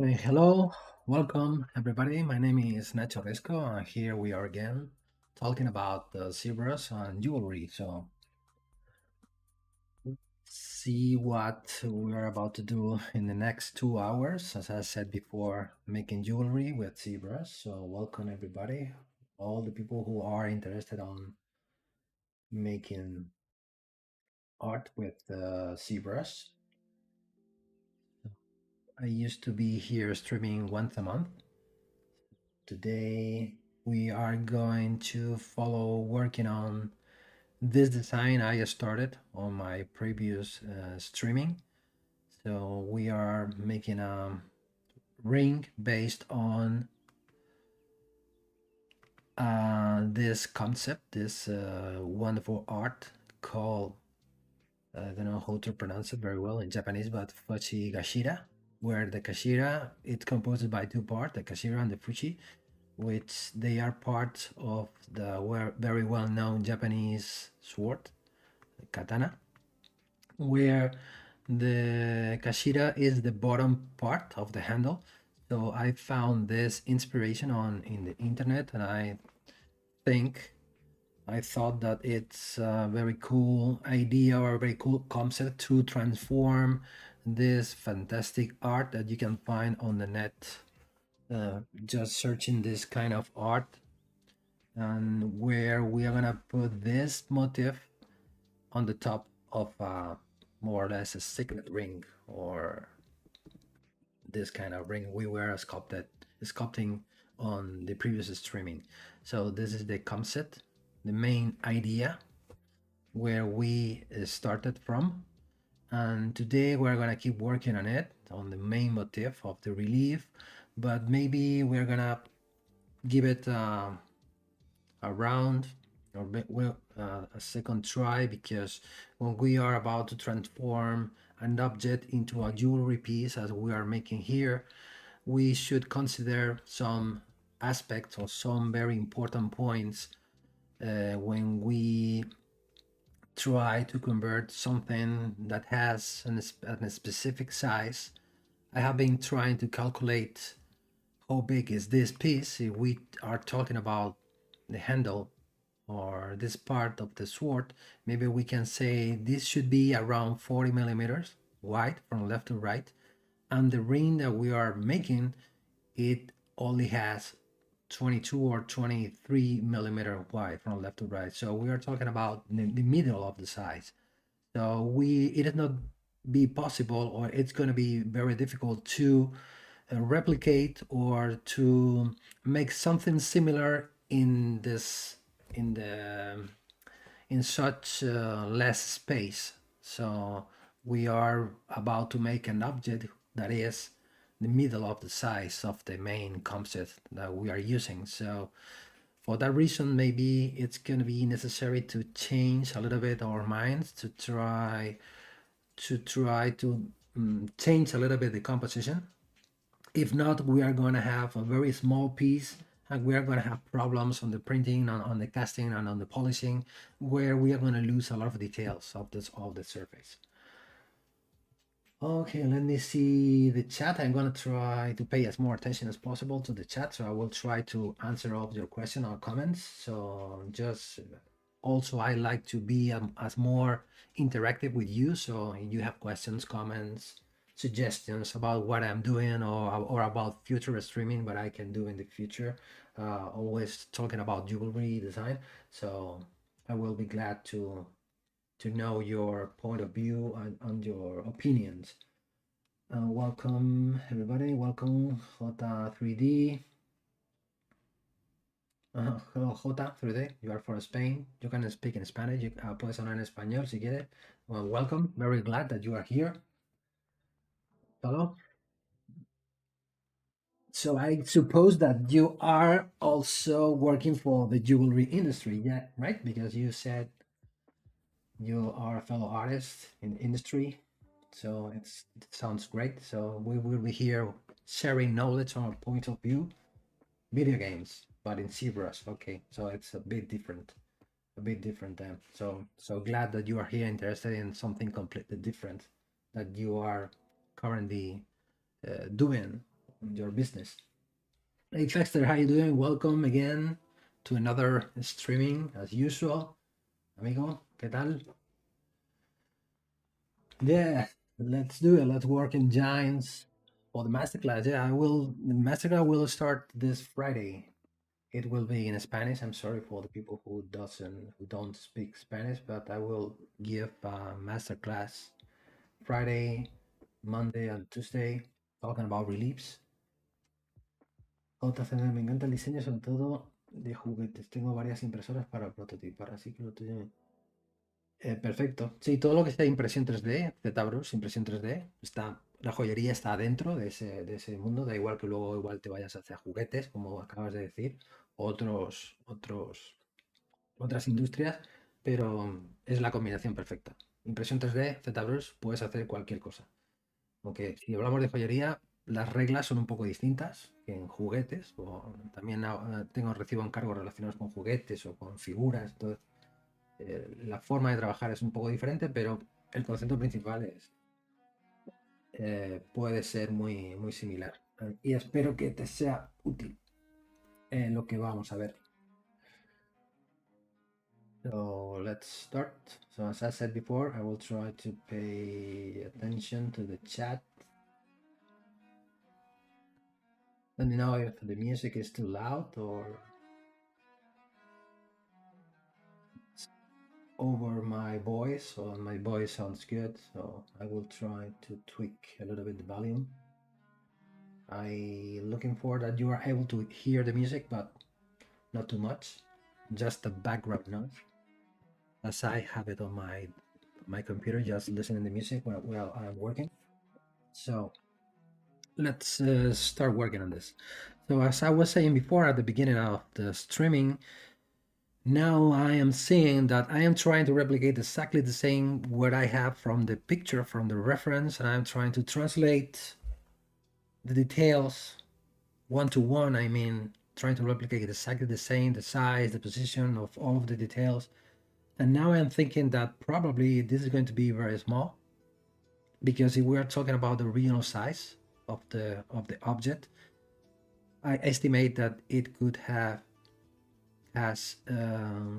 Hello, welcome everybody. My name is Nacho Riesco, and here we are again talking about the ZBrush and jewelry. So, see what we're about to do in the next 2 hours. As I said before, making jewelry with ZBrush. So, welcome everybody, all the people who are interested on making art with ZBrush. I used to be here streaming once a month. Today we are going to follow working on this design I started on my previous streaming. So we are making a ring based on this concept, this wonderful art called, I don't know how to pronounce it very well in Japanese, but Fuchi Gashira, where the Kashira, it's composed by two parts, the Kashira and the Fuchi, which they are part of the very well-known Japanese sword, katana, where the kashira is the bottom part of the handle. So I found this inspiration on in the internet, and think I thought that it's a very cool idea or a very cool concept to transform this fantastic art that you can find on the net. Just searching this kind of art, and where we are gonna put this motif on the top of more or less a signet ring, or this kind of ring we were sculpting on the previous streaming. So this is the concept, the main idea where we started from, and today we're gonna keep working on it, on the main motif of the relief, but maybe we're gonna give it a round or a second try, because when we are about to transform an object into a jewelry piece as we are making here, we should consider some aspects or some very important points when we try to convert something that has a specific size. I have been trying to calculate how big is this piece if we are talking about the handle or this part of the sword. Maybe we can say this should be around 40 millimeters wide from left to right, and the ring that we are making, it only has 22 or 23 millimeter wide from left to right. So we are talking about the middle of the size. So it is not be possible, or it's going to be very difficult to replicate or to make something similar in this in the in such less space. So we are about to make an object that is the middle of the size of the main concept that we are using. So for that reason, maybe it's going to be necessary to change a little bit our minds to try to change a little bit the composition. If not, we are going to have a very small piece, and we are going to have problems on the printing, on the casting, and on the polishing, where we are going to lose a lot of details of the surface. Okay, let me see the chat. I'm going to try to pay as more attention as possible to the chat, so I will try to answer all of your questions or comments. So just also, I like to be as more interactive with you. So if you have questions, comments, suggestions about what I'm doing, or about future streaming, what I can do in the future, always talking about jewelry design. So I will be glad to know your point of view and your opinions. Welcome everybody. Welcome Jota 3D. Hello Jota 3D. You are from Spain. You can speak in Spanish. Puedes hablar en español si quieres. Well, welcome. Very glad that you are here. Hello. So I suppose that you are also working for the jewelry industry, yeah, right? Because you said you are a fellow artist in the industry. So it sounds great. So we will be here sharing knowledge from our point of view. Video games, but in ZBrush. Okay, so it's a bit different then. So glad that you are here, interested in something completely different that you are currently doing. your business. Hey Fexter, how you doing? Welcome again to another streaming as usual. Amigo, ¿qué tal? Yeah, let's do it. Let's work in Giants for the masterclass. Yeah, the masterclass will start this Friday. It will be in Spanish. I'm sorry for the people who don't speak Spanish, but I will give a masterclass Friday, Monday, and Tuesday talking about reliefs. JCD, me encanta el diseño, sobre todo de juguetes. Tengo varias impresoras para prototipar, así que lo tuyo. Perfecto. Sí, todo lo que sea impresión 3D, ZBrush, impresión 3D, la joyería está dentro de ese mundo. Da igual que luego igual te vayas hacia juguetes, como acabas de decir, otras industrias, pero es la combinación perfecta. Impresión 3D, ZBrush, puedes hacer cualquier cosa. Aunque si hablamos de joyería, las reglas son un poco distintas que en juguetes. O también recibo encargos relacionados con juguetes o con figuras. Entonces, la forma de trabajar es un poco diferente, pero el concepto principal puede ser muy, muy similar. Y espero que te sea útil lo que vamos a ver. So let's start. So as I said before, I will try to pay attention to the chat. Let me know if the music is too loud or over my voice, or my voice sounds good, so I will try to tweak a little bit the volume. I looking for that you are able to hear the music, but not too much, just the background noise, as I have it on my computer, just listening to the music while I'm working. So let's start working on this. So as I was saying before at the beginning of the streaming, now I am seeing that I am trying to replicate exactly the same what I have from the picture, from the reference, and I'm trying to translate the details one to one. I mean, trying to replicate exactly the same, the size, the position of all of the details. And now I'm thinking that probably this is going to be very small, because if we are talking about the original size of the object, I estimate that it could have has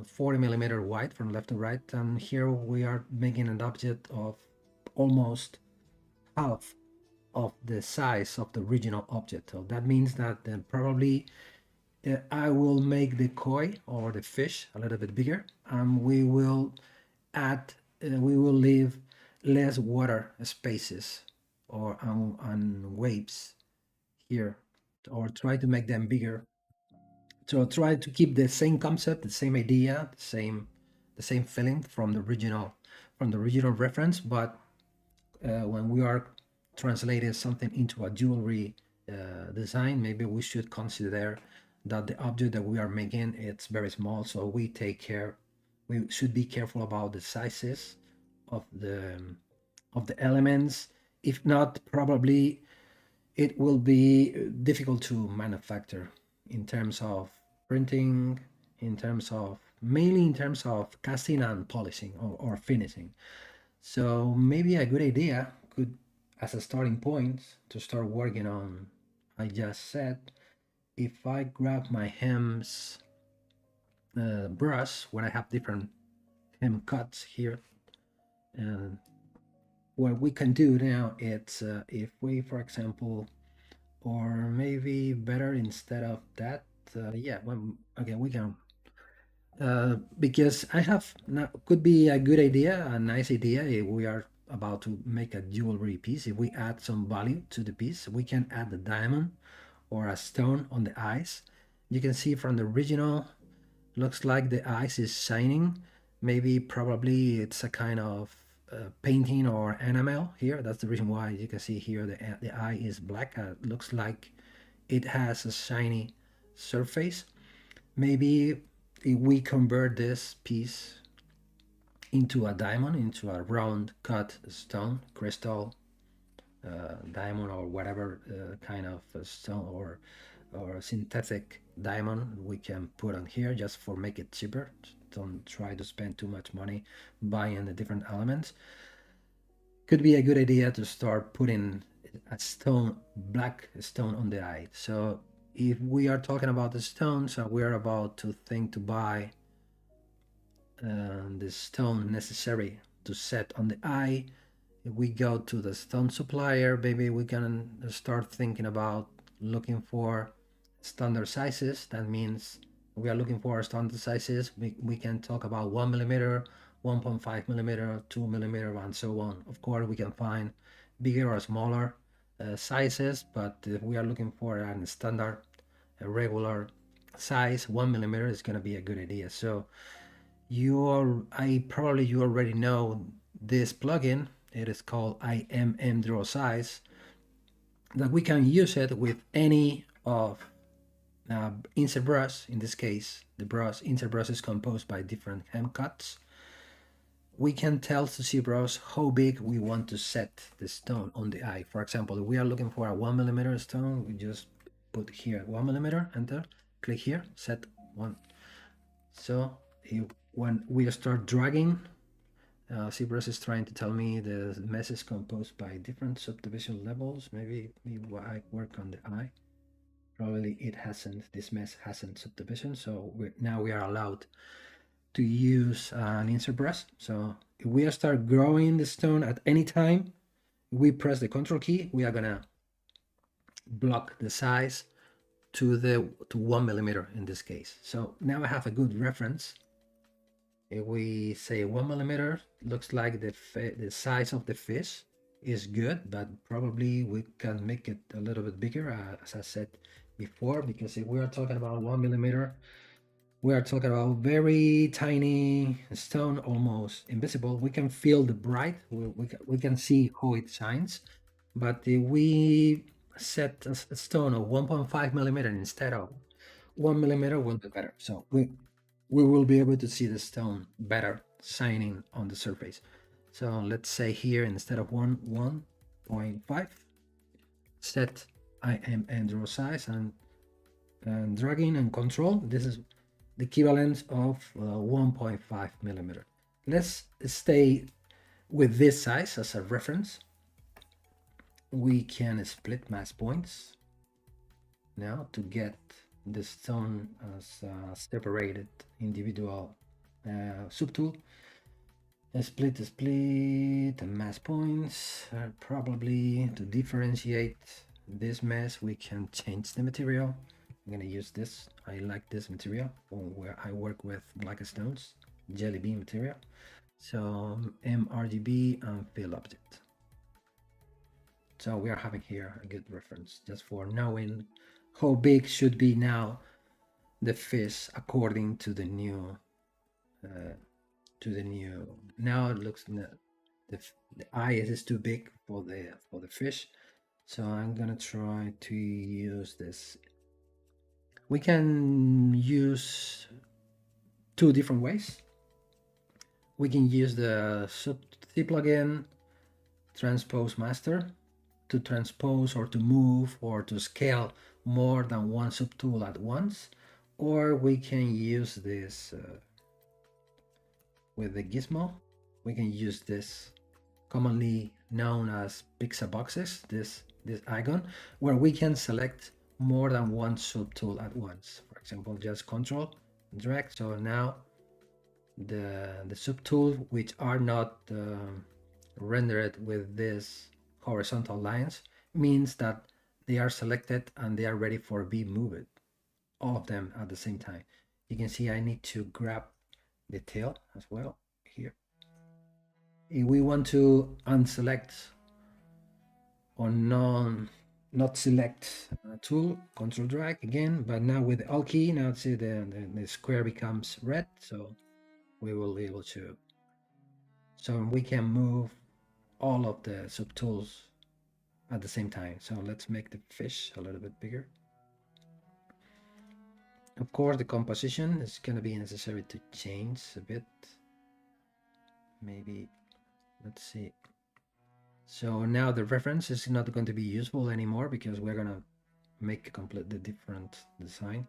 40 millimeter wide from left to right, and here we are making an object of almost half of the size of the original object. So that means that then probably I will make the koi or the fish a little bit bigger, and we will leave less water spaces or on waves here, or try to make them bigger. So try to keep the same concept, the same idea, the same feeling from the original reference, but when we are translating something into a jewelry design, maybe we should consider that the object that we are making, it's very small, so we should be careful about the sizes of the elements. If not, probably it will be difficult to manufacture in terms of printing, mainly in terms of casting and polishing or finishing. So maybe a good idea could, as a starting point to start working on, I just said, if I grab my hems brush, where I have different hem cuts here, and what we can do now, it's if we, for example, or maybe better instead of that, yeah, well, okay, we can, because I have, could be a good idea, a nice idea. If we are about to make a jewelry piece, if we add some value to the piece, we can add a diamond or a stone on the eyes. You can see from the original, looks like the eyes is shining. Maybe probably it's a kind of painting or enamel here. That's the reason why you can see here the eye is black. Looks like it has a shiny surface. Maybe if we convert this piece into a diamond, into a round cut stone, crystal, diamond, or whatever kind of stone or synthetic diamond we can put on here, just for make it cheaper. Don't try to spend too much money buying the different elements. Could be a good idea to start putting a stone, black stone on the eye. So if we are talking about the stones and we are about to think to buy the stone necessary to set on the eye, if we go to the stone supplier, maybe we can start thinking about looking for standard sizes. That means we are looking for standard sizes. We can talk about 1 millimeter, 1.5 millimeter, 2 millimeter, and so on. Of course, we can find bigger or smaller sizes, but if we are looking for a standard, a regular size, 1 millimeter is going to be a good idea. So you already know this plugin. It is called IMM Draw Size, that we can use it with any of insert brush. In this case, the brush insert brush is composed by different hem cuts. We can tell to ZBrush how big we want to set the stone on the eye. For example, if we are looking for a 1 millimeter stone, we just put here 1 millimeter, enter, click here, set one. So when we start dragging, ZBrush is trying to tell me the mesh is composed by different subdivision levels. Maybe I work on the eye. Probably it hasn't, this mesh hasn't subdivision. So now we are allowed to use an insert brush. So if we start growing the stone at any time, we press the control key, we are gonna block the size to 1 millimeter in this case. So now I have a good reference. If we say 1 millimeter, looks like the size of the fish is good, but probably we can make it a little bit bigger, as I said before, because if we are talking about 1 millimeter, we are talking about very tiny stone, almost invisible. We can feel the bright, we can see how it shines, but if we set a stone of 1.5 millimeter instead of 1 millimeter, will be better. So we will be able to see the stone better shining on the surface. So let's say here, instead of 1.5, set IMM draw size, and dragging and control. This is the equivalent of 1.5 millimeter. Let's stay with this size as a reference. We can split mass points now to get the stone as a separated individual subtool. Split the mass points. Probably to differentiate this mesh, we can change the material. I'm gonna use this. I like this material where I work with black stones, jelly bean material. So mRGB and fill object. So we are having here a good reference just for knowing how big should be now the fish according to the new now it looks the eye is too big for the fish. So I'm gonna try to use this. We can use two different ways. We can use the C plugin transpose master to transpose or to move or to scale more than one subtool at once, or we can use this with the gizmo. We can use this commonly known as pixel boxes, this icon, where we can select more than one subtool at once. For example, just control drag. So now the subtools which are not rendered with these horizontal lines means that they are selected and they are ready for be moved, all of them at the same time. You can see I need to grab the tail as well here. If we want to unselect or not select a tool, control drag again, but now with the Alt key, now see the square becomes red, so we will be able to, so we can move all of the subtools at the same time. So let's make the fish a little bit bigger. Of course, the composition is going to be necessary to change a bit. Maybe, let's see. So now the reference is not going to be useful anymore because we're going to make a completely different design.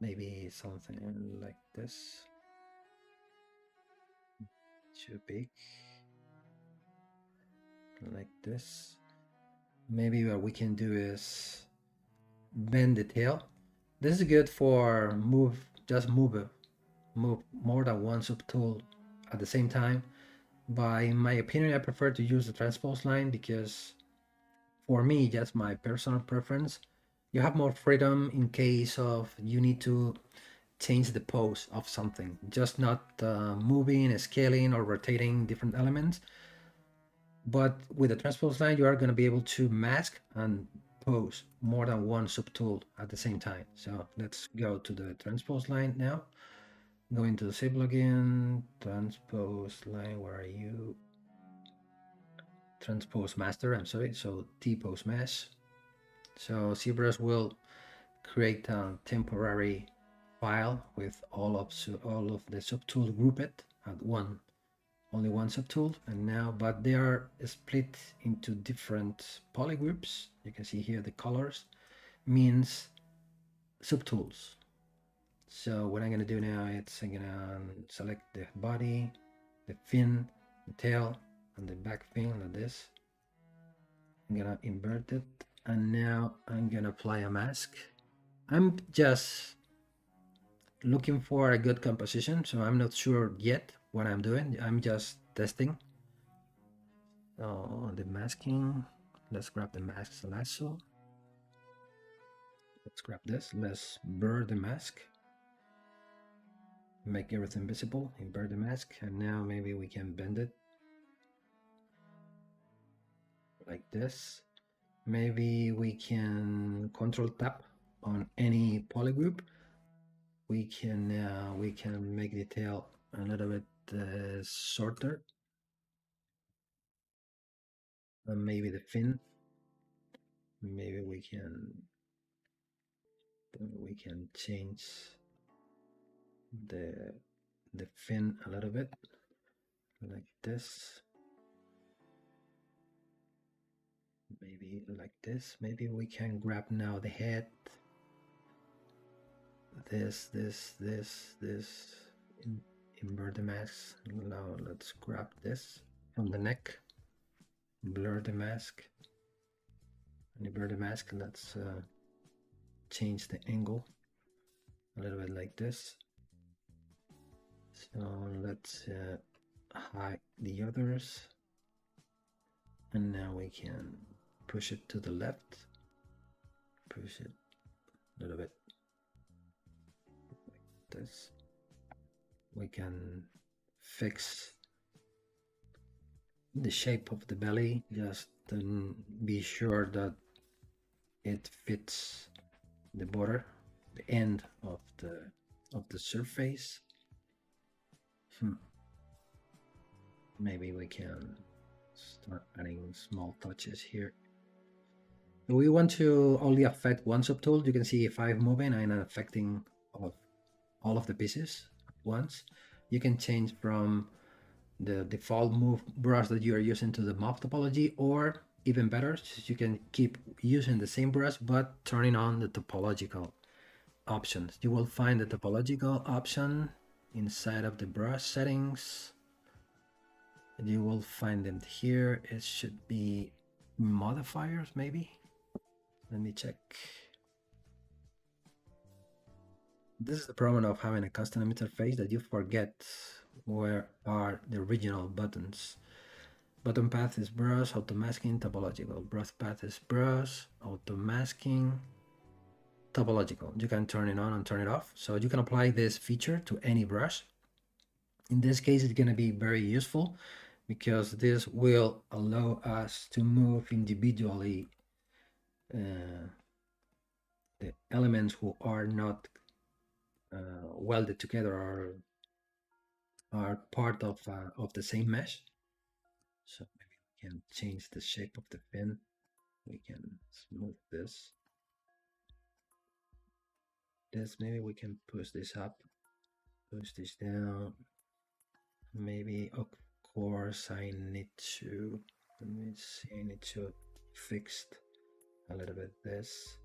Maybe something like this. Too big. Like this. maybe what we can do is bend the tail. This is good for just move more than one subtool at the same time. But in my opinion, I prefer to use the transpose line because for me, just my personal preference, you have more freedom in case of you need to change the pose of something, just not moving, scaling, or rotating different elements. But with the transpose line, you are going to be able to mask and pose more than one subtool at the same time. So let's go to the transpose line now. Go into the shape plugin, transpose line, where are you? Transpose master, I'm sorry, so T-pose mesh. So ZBrush will create a temporary file with all of the subtool grouped at only one subtool, and now, but they are split into different polygroups. You can see here the colors means subtools. So what I'm gonna do now, I'm gonna select the body, the fin, the tail, and the back fin like this. I'm gonna invert it, and now I'm gonna apply a mask. I'm just looking for a good composition, so I'm not sure yet what I'm doing. I'm just testing. So the masking, let's grab the mask lasso. Let's grab this, let's blur the mask. Make everything visible, invert the mask, and now maybe we can bend it like this. Maybe we can control tap on any polygroup. We can make the tail a little bit shorter, and maybe the fin. Maybe we can change the fin a little bit like this. Maybe like this. Maybe we can grab now the head. This. Invert the mask. Now let's grab this from the neck. Blur the mask. And invert the mask. Let's change the angle a little bit like this. So let's hide the others. And now we can push it to the left. Push it a little bit like this. We can fix the shape of the belly, just to be sure that it fits the border, the end of the surface. Maybe we can start adding small touches here. If we want to only affect one subtool, you can see if I'm moving, I'm affecting all of the pieces at once. You can change from the default move brush that you are using to the mob topology, or even better, you can keep using the same brush but turning on the topological options. You will find the topological option inside of the brush settings. You will find them here. It should be modifiers, maybe. Let me check. This is the problem of having a custom interface, that you forget where are the original buttons. Button path is brush, auto masking, topological. Brush path is brush, auto masking, topological. You can turn it on and turn it off. So you can apply this feature to any brush. In this case, it's going to be very useful because this will allow us to move individually the elements who are not welded together, or are part of the same mesh. So maybe we can change the shape of the fin. We can smooth this. Maybe we can push this up, push this down. Maybe, of course, I need to, let me see, I need to fix a little bit this.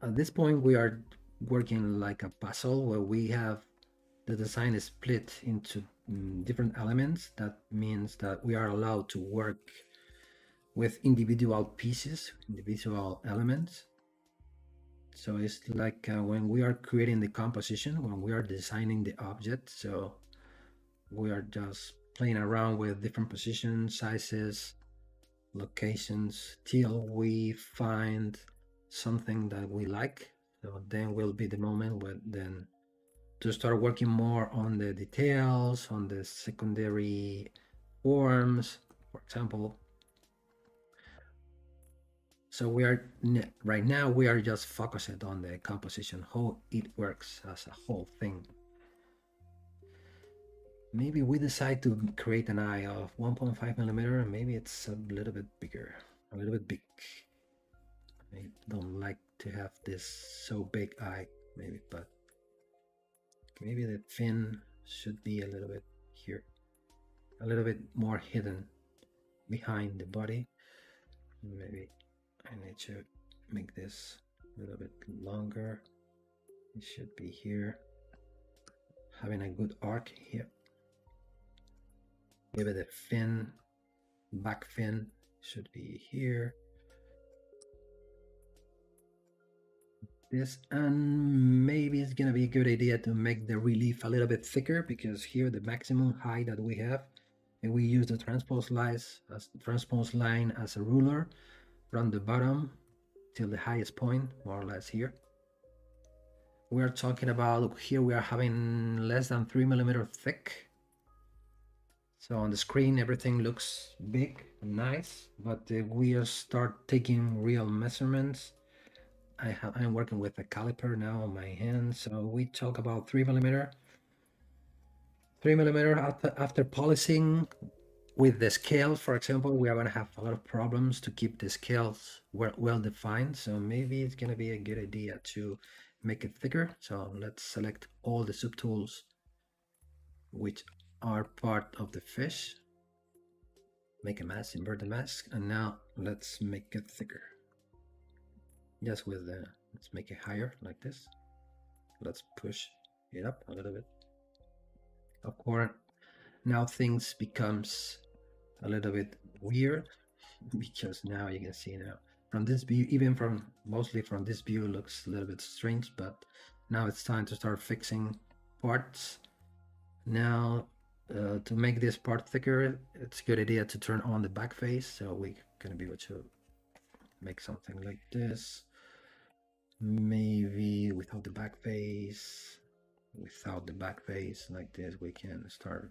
At this point, we are working like a puzzle where we have the design is split into different elements. That means that we are allowed to work with individual pieces, individual elements. So it's like when we are creating the composition, when we are designing the object, so we are just playing around with different positions, sizes, locations till we find something that we like. So then will be the moment when then to start working more on the details, on the secondary forms, for example. So we are right now we are just focused on the composition, how it works as a whole thing. Maybe we decide to create an eye of 1.5 millimeter, and maybe it's a little bit bigger, a little bit big. I don't like to have this so big eye, maybe, but maybe the fin should be a little bit here, a little bit more hidden behind the body. Maybe I need to make this a little bit longer. It should be here, having a good arc here. Maybe the fin, back fin should be here. This, and maybe it's gonna be a good idea to make the relief a little bit thicker, because here the maximum height that we have, and we use the transpose line as a ruler from the bottom till the highest point, more or less here. We are talking about here we are having less than 3 millimeter thick. So on the screen everything looks big and nice, but we start taking real measurements. I'm working with a caliper now on my hand, so we talk about 3 millimeter. 3 millimeter after polishing with the scales, for example, we are going to have a lot of problems to keep the scales well defined. So maybe it's going to be a good idea to make it thicker. So let's select all the subtools which are part of the fish. Make a mask, invert the mask, and now let's make it thicker. Just with the, let's make it higher like this. Let's push it up a little bit. Of course, now things becomes a little bit weird, because now you can see now from this view, even from mostly from this view, it looks a little bit strange, but now it's time to start fixing parts. Now to make this part thicker, it's a good idea to turn on the back face, so we're gonna be able to make something like this. Maybe without the back face, like this, we can start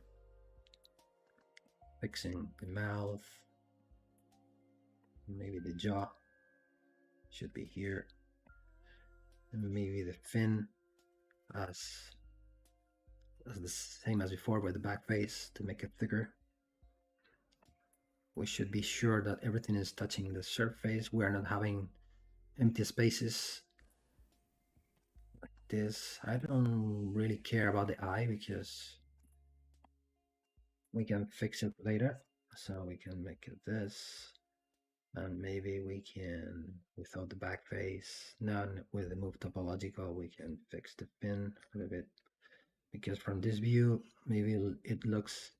fixing the mouth. Maybe the jaw should be here, and maybe the fin as the same as before with the back face to make it thicker. We should be sure that everything is touching the surface. We are not having empty spaces like this. I don't really care about the eye because we can fix it later. So we can make it this, and maybe we can, without the back face, now with the move topological, we can fix the fin a little bit, because from this view maybe it looks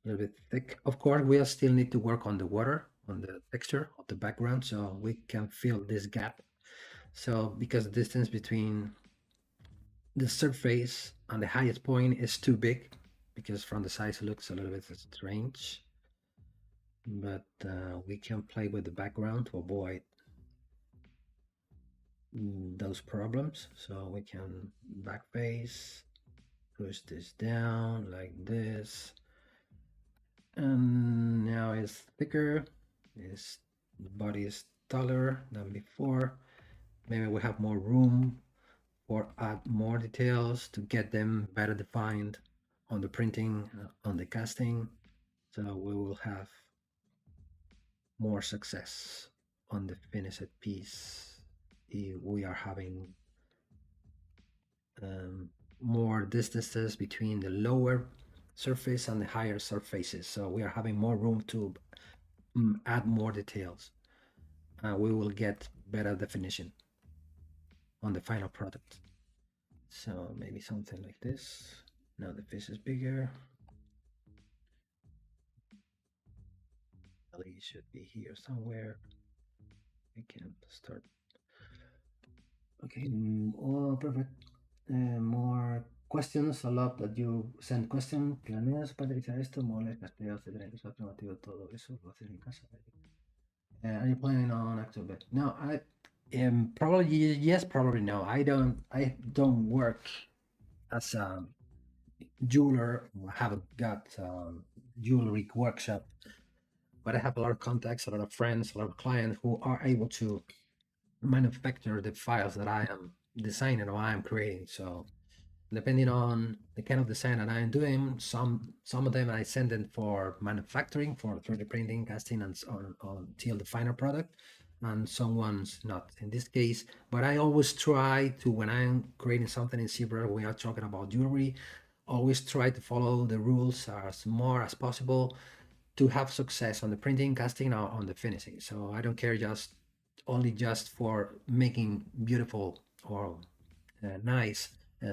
a little bit thick. Of course, we still need to work on the water, on the texture of the background, so we can fill this gap. So because the distance between the surface and the highest point is too big, because from the side it looks a little bit strange, but we can play with the background to avoid those problems. So we can backface, push this down like this, and now it's thicker. The body is taller than before. Maybe we have more room or add more details to get them better defined on the printing, on the casting. So we will have more success on the finished piece if we are having more distances between the lower surface and the higher surfaces. So we are having more room to add more details. We will get better definition on the final product. So maybe something like this. Now the fish is bigger. It should be here somewhere. We can start. Okay, oh, perfect. More questions. I love that you send questions. ¿Planeas patentar esto? Moles, castellanos, es alternativo, todo eso lo haces en casa. Are you planning on October? No, I am probably yes, probably no. I don't work as a jeweler. I haven't got jewelry workshop, but I have a lot of contacts, a lot of friends, a lot of clients who are able to manufacture the files that I am designing or I am creating. So depending on the kind of design that I'm doing, some of them I send them for manufacturing, for 3D printing, casting, and so on until the final product, and someone's not in this case. But I always try to, when I'm creating something in ZBrush, we are talking about jewelry, always try to follow the rules as more as possible to have success on the printing, casting, or on the finishing. So I don't care just for making beautiful or nice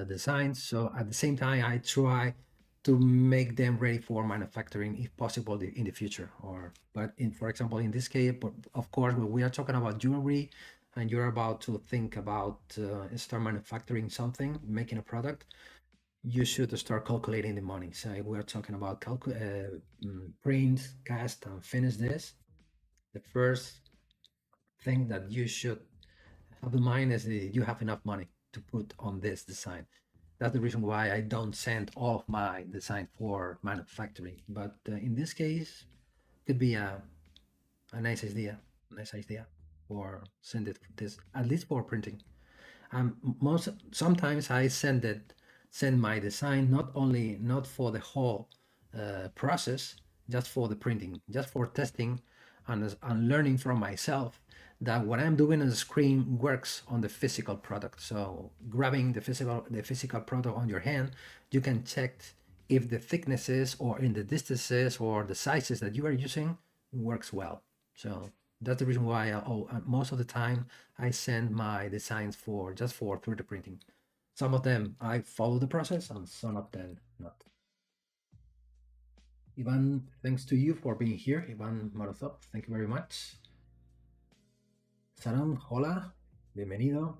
designs. So at the same time, I try to make them ready for manufacturing if possible in the future. But for example, in this case, but of course, when we are talking about jewelry and you're about to think about start manufacturing something, making a product, you should start calculating the money. So if we're talking about print, cast, and finish this, the first thing that you should have in mind is that you have enough money to put on this design. That's the reason why I don't send all of my design for manufacturing. But in this case, could be a nice idea for send it this at least for printing. Most sometimes I send my design not for the whole process, just for the printing, just for testing and learning from myself that what I'm doing on the screen works on the physical product. So grabbing the physical product on your hand, you can check if the thicknesses or in the distances or the sizes that you are using works well. So that's the reason why most of the time I send my designs for just for 3D printing. Some of them I follow the process and some of them not. Ivan, thanks to you for being here. Ivan Marozov, thank you very much. Saram, hola, bienvenido.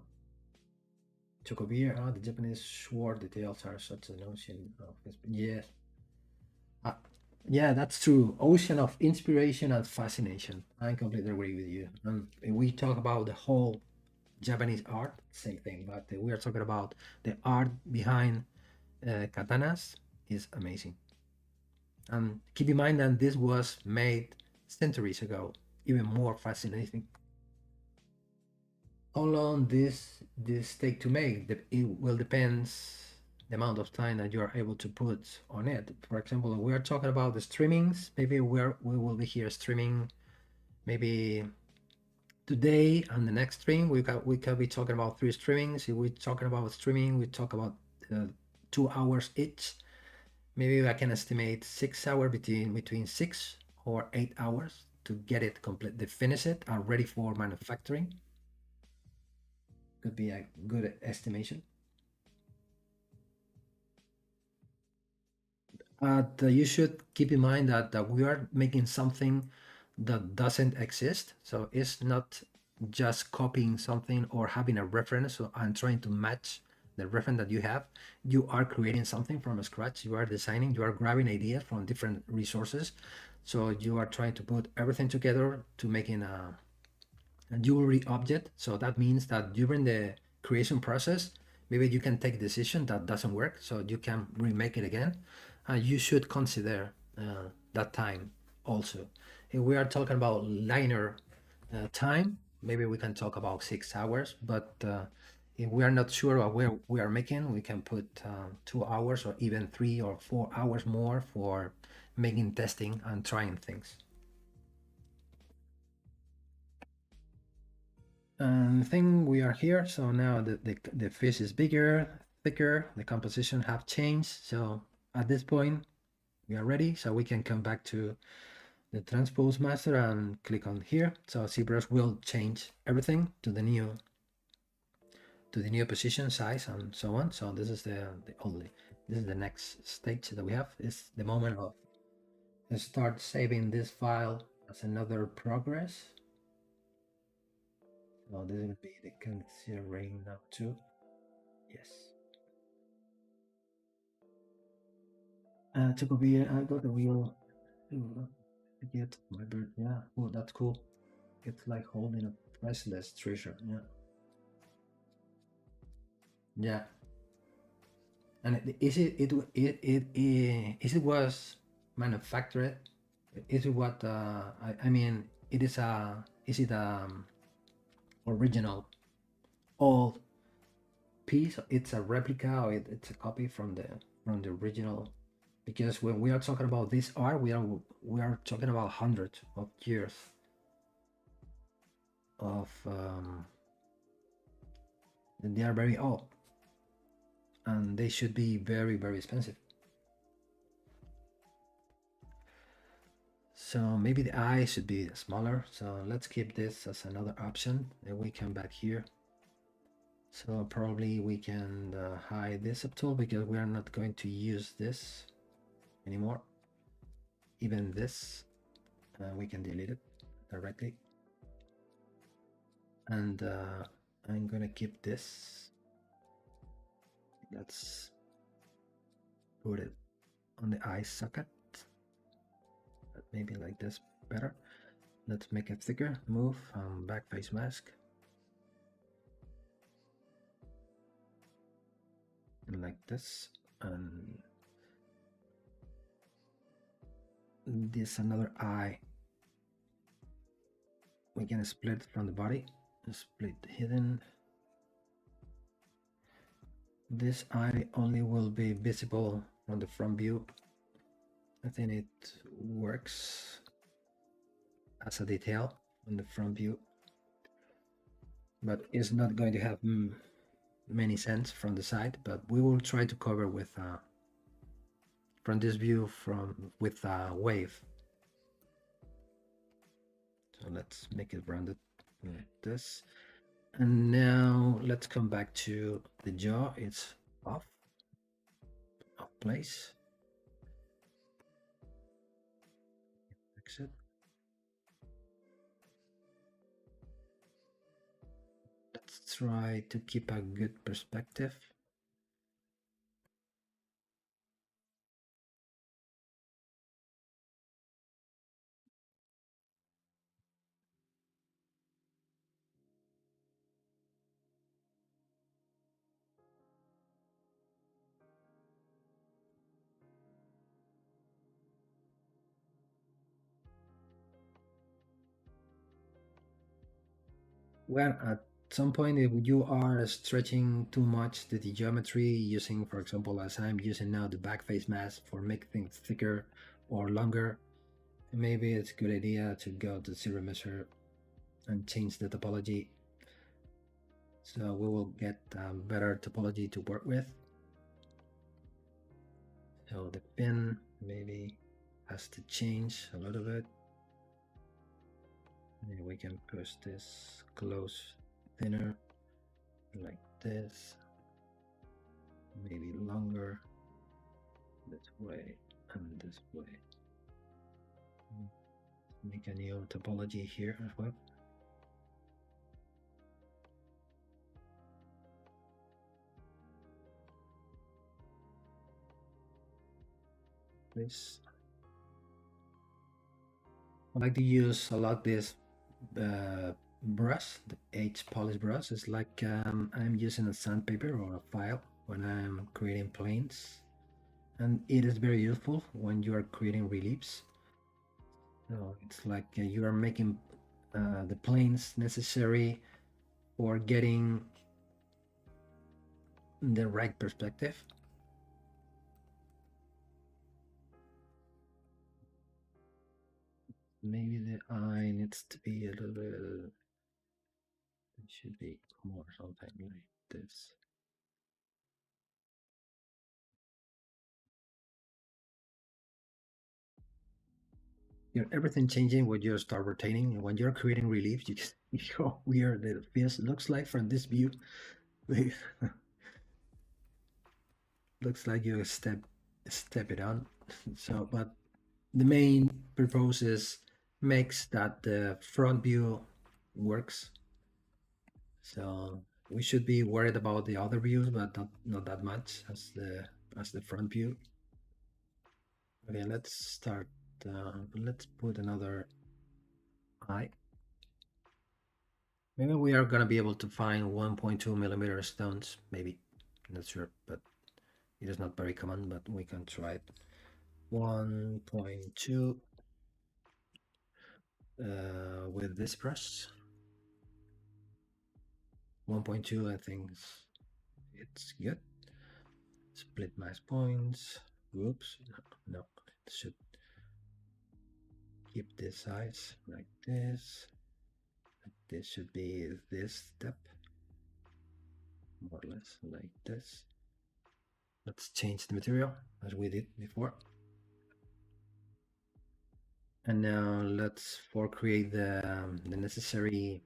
Chocobeer, the Japanese sword details are such an ocean of yes. Uh, yeah, that's true. Ocean of inspiration and fascination. I completely agree with you. We talk about the whole Japanese art, same thing, but we are talking about the art behind katanas is amazing. And keep in mind that this was made centuries ago, even more fascinating. How long this take to make? It will depends the amount of time that you are able to put on it. For example, we are talking about the streamings. Maybe we will be here streaming. Maybe today and the next stream we can be talking about 3 streamings. If we're talking about streaming, we talk about 2 hours each. Maybe I can estimate 6 hours between 6 or 8 hours to get it complete, to finish it and ready for manufacturing. Could be a good estimation. You should keep in mind that we are making something that doesn't exist. So it's not just copying something or having a reference and trying to match the reference that you have. You are creating something from scratch. You are designing, you are grabbing ideas from different resources. So you are trying to put everything together to making a jewelry object. So that means that during the creation process, maybe you can take a decision that doesn't work, so you can remake it again. You should consider that time also. If we are talking about linear time, maybe we can talk about 6 hours, but if we are not sure of where we are making, we can put 2 hours or even 3 or 4 hours more for making testing and trying things. And thing we are here, so now the fish is bigger, thicker, the composition have changed. So at this point, we are ready, so we can come back to the transpose master and click on here. So ZBrush will change everything to the new position, size, and so on. So this is this is the next stage that we have. Is the moment of start saving this file as another progress. So this will be the considering now too. Yes. Took a wheel. I got a wheel. To get my bird. Yeah. Oh, that's cool. It's like holding a priceless treasure. Yeah. Yeah. And is it was manufactured? Is it what I mean? It is a is it original old piece? It's a replica, or it's a copy from the original? Because when we are talking about this art, we are talking about hundreds of years of they are very old, and they should be very very expensive. So maybe the eye should be smaller. So let's keep this as another option. Then we come back here. So probably we can hide this subtool because we are not going to use this anymore. Even this, we can delete it directly. And I'm gonna keep this. Let's put it on the eye socket. Maybe like this better. Let's make it thicker. Move back face mask. Like this. And this another eye. We can split from the body. Split hidden. This eye only will be visible from the front view. I think it works as a detail on the front view, but it's not going to have many sense from the side. But we will try to cover with from this view with a wave. So let's make it rounded like this. And now let's come back to the jaw. It's off place. Fix it. Let's try to keep a good perspective. Well, at some point, if you are stretching too much the geometry using, for example, as I'm using now the back face mask for make things thicker or longer, maybe it's a good idea to go to zero measure and change the topology. So we will get better topology to work with. So the pin maybe has to change a little bit. Maybe we can push this close thinner like this, maybe longer this way and this way. Make a new topology here as well. This I like to use a lot this brush, the H polish brush. It's like I'm using a sandpaper or a file when I'm creating planes, and it is very useful when you are creating reliefs. So it's like you are making the planes necessary for getting the right perspective. Maybe the eye needs to be a little bit, it should be more something like this. Everything changing when you start rotating. When you're creating relief, you just how weird the face looks like from this view. Looks like you step it on. So, but the main purpose is makes that the front view works. So we should be worried about the other views, but not that much as the front view. Okay, let's start. Let's put another eye. Maybe we are gonna be able to find 1.2 millimeter stones. Maybe, not sure, but it is not very common. But we can try it. 1.2 with this brush. 1.2, I think it's good. Split mask points. Oops, no, it should keep this size like this. This should be this step, more or less like this. Let's change the material as we did before. And now let's create the necessary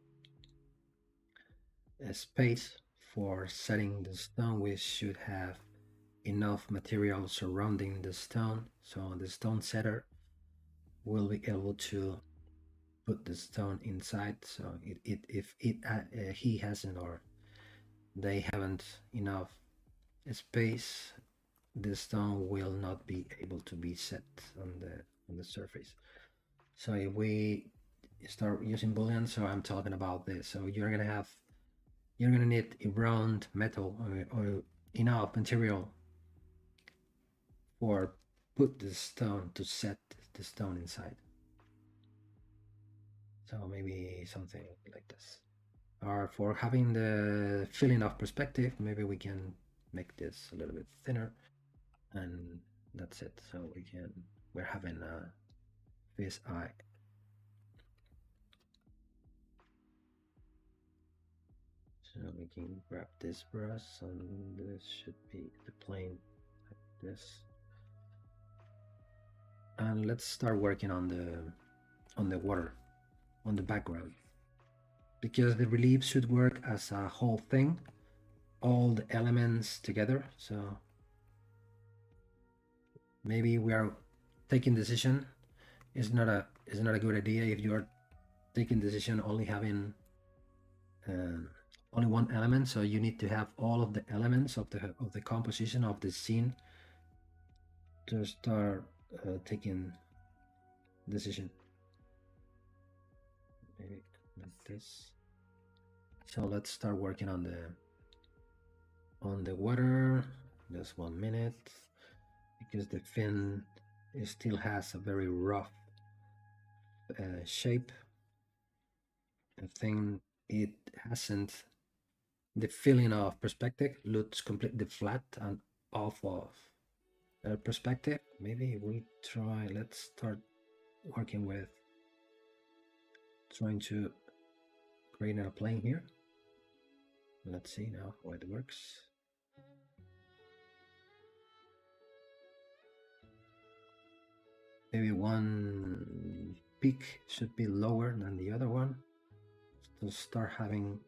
space for setting the stone. We should have enough material surrounding the stone, so the stone setter will be able to put the stone inside. So if he hasn't or they haven't enough space, the stone will not be able to be set on the surface. So if we start using boolean, so I'm talking about this. So you're gonna need a round metal or enough material for put the stone to set the stone inside. So maybe something like this. Or for having the feeling of perspective, maybe we can make this a little bit thinner, and that's it. So we're having a fish eye. So we can grab this brush, and this should be the plane like this. And let's start working on the water, on the background, because the relief should work as a whole thing, all the elements together. So maybe we are taking decision. It's not a good idea if you are taking decision only having only one element. So you need to have all of the elements of the composition of the scene to start taking decision. Maybe like this. So let's start working on the water. Just 1 minute, because the fin still has a very rough shape. I think it hasn't, the feeling of perspective looks completely flat and off of perspective. Maybe we try, let's start working with trying to create a plane here. Let's see now how it works. Maybe one peak should be lower than the other one to start having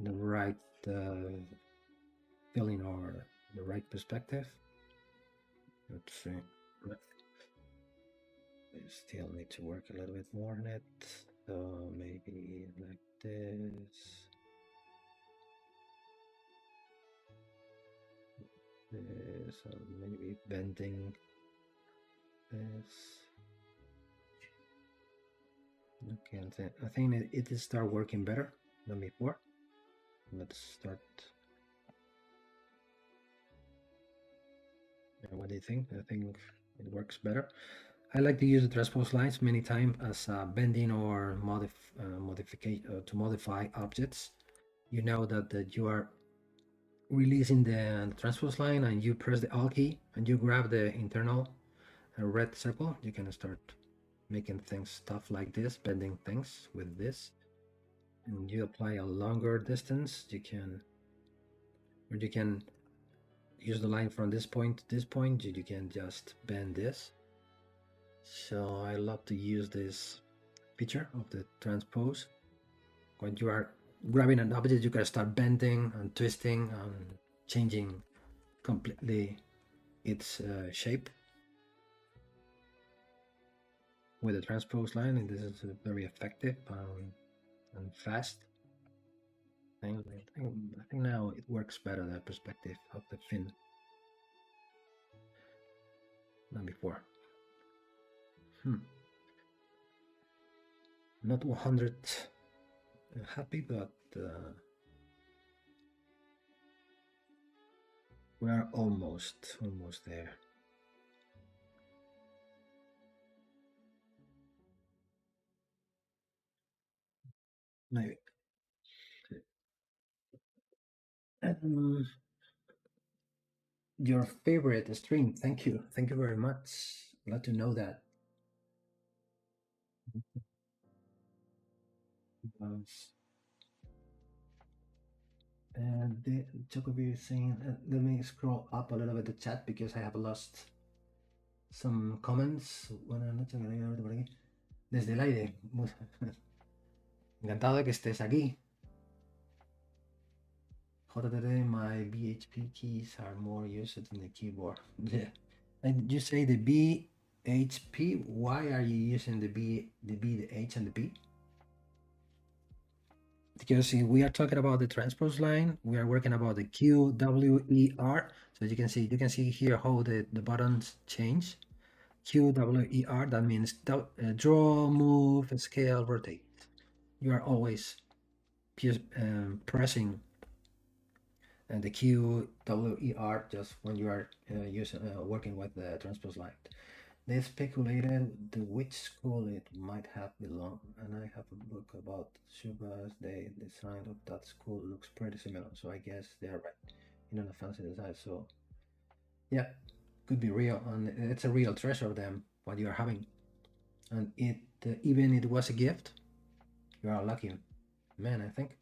the right feeling or the right perspective. Let's see. I still need to work a little bit more on it. So maybe like this. This, or maybe bending this. Okay, I think it is start working better than before. Let's start. What do you think? I think it works better. I like to use the transpose lines many times as bending or modification to modify objects. You know that you are releasing the transpose line, and you press the Alt key and you grab the internal red circle. You can start making things stuff like this, bending things with this, and you apply a longer distance. You can use the line from this point to this point. You can just bend this. So I love to use this feature of the transpose. When you are grabbing an object, you can start bending and twisting and changing completely its shape. with the transpose line, and this is very effective and fast. I think now it works better, the perspective of the fin, than before. Not 100 happy, but we are almost there. Maybe. Your favorite stream. Thank you. Thank you very much. Glad to know that. And the Jacoby is saying, let me scroll up a little bit the chat because I have lost some comments. Buenas noches, me alegra verte por aquí. Desde el aire. Encantado de que estés aquí. JTT, my BHP keys are more used than the keyboard. Yeah. And you say the BHP, why are you using the B, the H, and the P? Because we are talking about the transpose line, we are working about the Q, W, E, R. So you can see here how the buttons change. Q, W, E, R, that means draw, move, scale, rotate. You are always pressing the Q, W, E, R just when you are working with the transpose line. They speculated to which school it might have belonged, and I have a book about Shubha's. The design of that school looks pretty similar, so I guess they are right. You know, the fancy design. So, yeah, could be real, and it's a real treasure of them what you are having, and it even it was a gift. You are a lucky man, I think.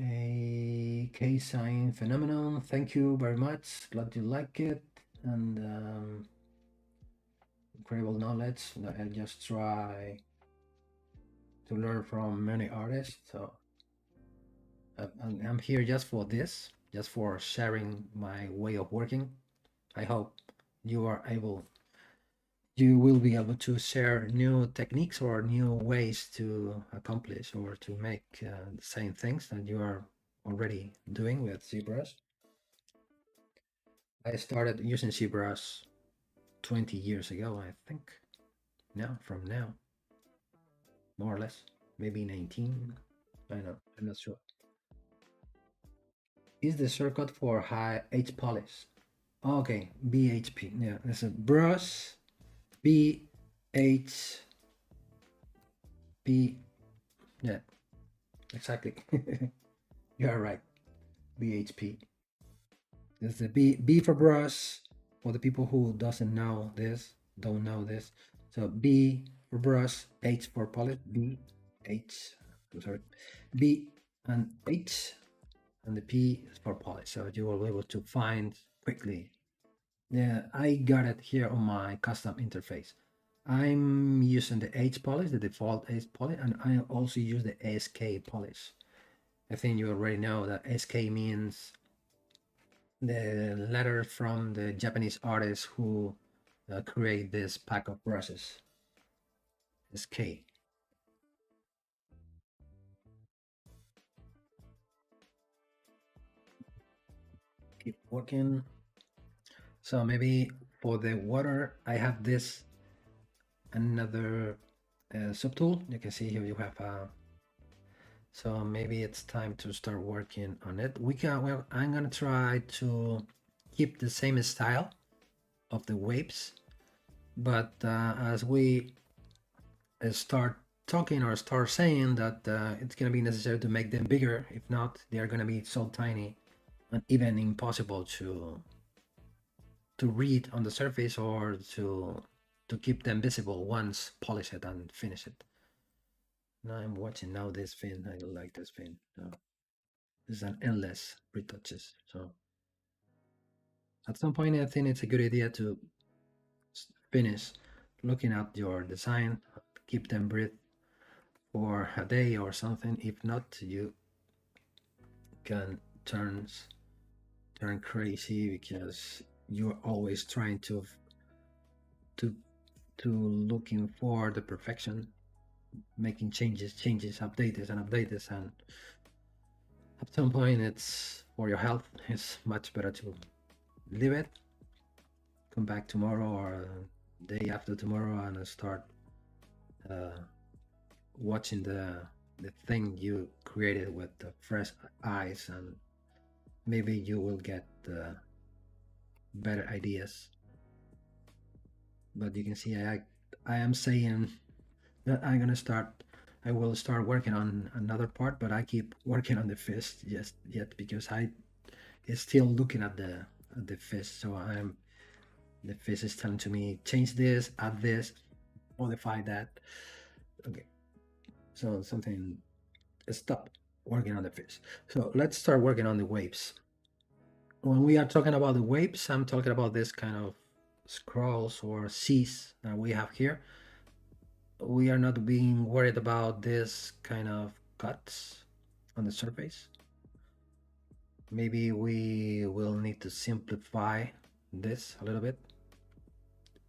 A K-sign phenomenon. Thank you very much. Glad you like it, and incredible knowledge that I just try to learn from many artists. So I'm here just for this, just for sharing my way of working. I hope you are able, you will be able to share new techniques or new ways to accomplish or to make the same things that you are already doing with ZBrush. I started using ZBrush 20 years ago, I think. From now, more or less, maybe 19. I know, I'm not sure. Is the shortcut for high H polish? Okay, BHP. Yeah, there's a brush, BHP. Yeah, exactly. You are right. BHP. There's the B for brush. For the people who don't know this. So B for brush, H for polish, B, H. I'm sorry, B and H, and the P is for polish. So you will be able to find quickly. Yeah, I got it here on my custom interface. I'm using the H polish, the default H polish, and I also use the SK polish. I think you already know that SK means the letter from the Japanese artist who create this pack of brushes. SK. Keep working. So maybe for the water, I have this another subtool. You can see here you have so maybe it's time to start working on it. Well, I'm gonna try to keep the same style of the waves, but as we start talking or start saying that it's gonna be necessary to make them bigger. If not, they are gonna be so tiny and even impossible to read on the surface or to keep them visible once polish it and finish it. Now I'm watching now this fin. I like this fin. This is an endless retouches. So at some point, I think it's a good idea to finish looking at your design, keep them breathe for a day or something. If not, you can turn crazy because you're always trying to to looking for the perfection, making changes, updates and updates, and at some point it's for your health. It's much better to leave it, come back tomorrow or day after tomorrow, and start watching the thing you created with the fresh eyes, and maybe you will get better ideas. But you can see I am saying that I will start working on another part, but I keep working on the fish yet because I is still looking at the fish. So the fish is telling to me change this, add this, modify that. Okay, so something stop working on the fish. So let's start working on the waves. When we are talking about the waves, I'm talking about this kind of scrolls or seas that we have here. We are not being worried about this kind of cuts on the surface. Maybe we will need to simplify this a little bit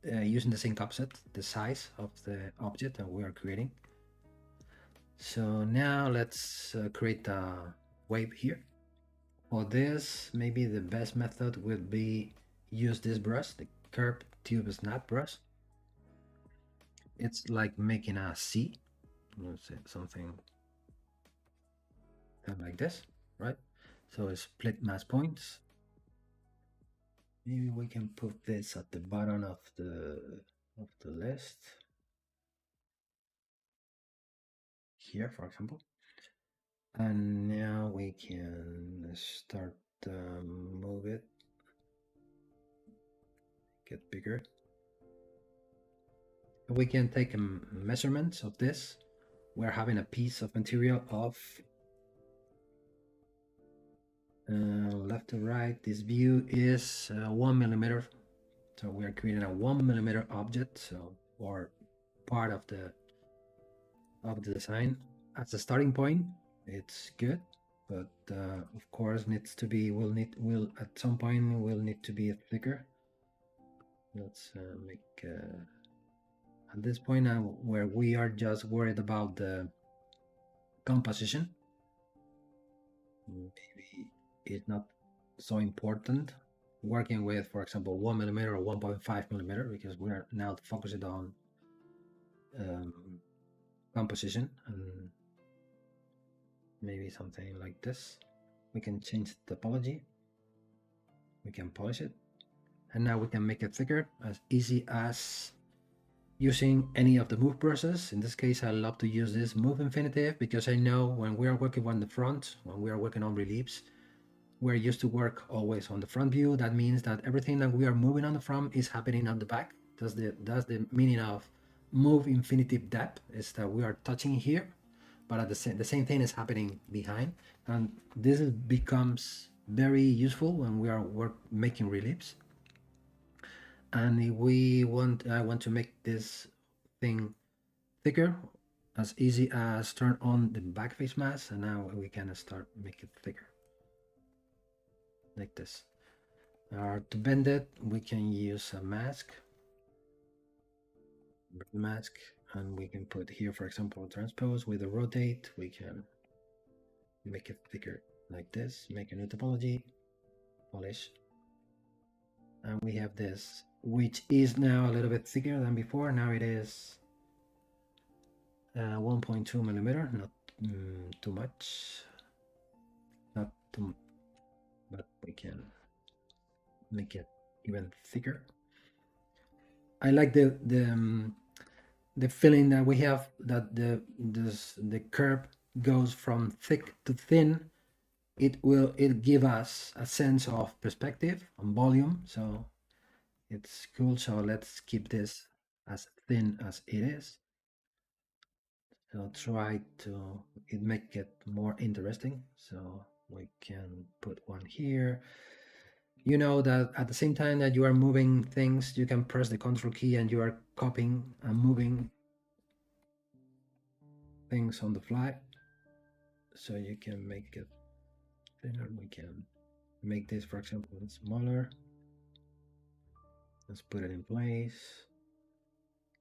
using the same concept, the size of the object that we are creating. So now let's create a wave here. For this, maybe the best method would be use this brush, the curved tube snap brush. It's like making a C, let's say something like this, right? So it's split mass points. Maybe we can put this at the bottom of the list here, for example. And now we can start move it, get bigger. We can take measurements of this. We're having a piece of material of left to right. This view is 1 millimeter. So we are creating a 1 millimeter object, so or part of the design. As a starting point, it's good, but of course needs to be will at some point will need to be thicker. Let's make at this point now where we are just worried about the composition. Maybe it's not so important working with, for example, 1 millimeter or 1.5 millimeter, because we are now focusing on composition, and maybe something like this. We can change the topology, we can polish it, and now we can make it thicker as easy as using any of the move brushes. In this case, I love to use this move infinitive because I know when we are working on the front, when we are working on reliefs, we're used to work always on the front view. That means that everything that we are moving on the front is happening on the back. That's the meaning of move infinitive depth, is that we are touching here, but at the same thing is happening behind. And this becomes very useful when we are making reliefs. And if I want to make this thing thicker, as easy as turn on the back face mask, and now we can start make it thicker like this. To bend it, we can use a mask, and we can put here, for example, transpose with a rotate. We can make it thicker like this, make a new topology, polish, and we have this, which is now a little bit thicker than before. Now it is 1.2 millimeter, not too much, not too, but we can make it even thicker. I like the feeling that we have that the curve goes from thick to thin. It give us a sense of perspective and volume, so it's cool. So let's keep this as thin as it is. So try to make it more interesting. So we can put one here. You know that at the same time that you are moving things, you can press the control key and you are copying and moving things on the fly. So you can make it thinner. We can make this, for example, smaller. Let's put it in place.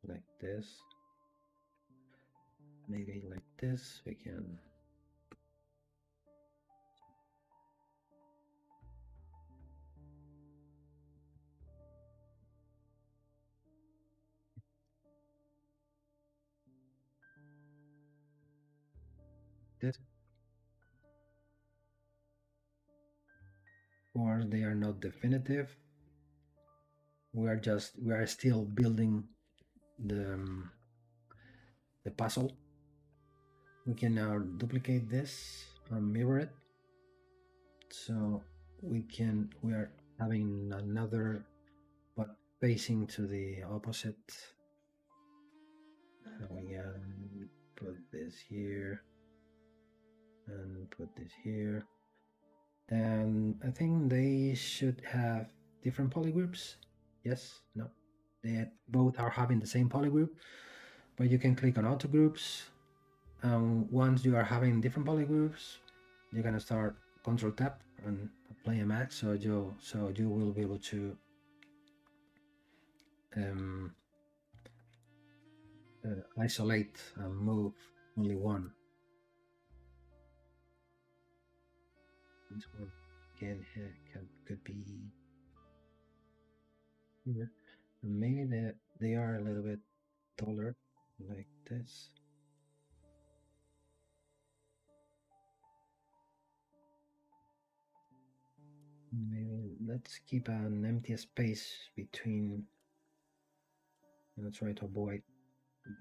like this. Maybe like this. We can this. Of course, they are not definitive. We are still building the puzzle. We can now duplicate this and mirror it. So we are having another, but facing to the opposite. We can put this here and put this here. And I think they should have different polygroups. Yes, no, they both are having the same polygroup, but you can click on auto groups. And once you are having different polygroups, you're gonna start Control Tab and apply a max, so you will be able to isolate and move only one. This one again could be here. And maybe they are a little bit taller, like this. Maybe let's keep an empty space between. Let's try to avoid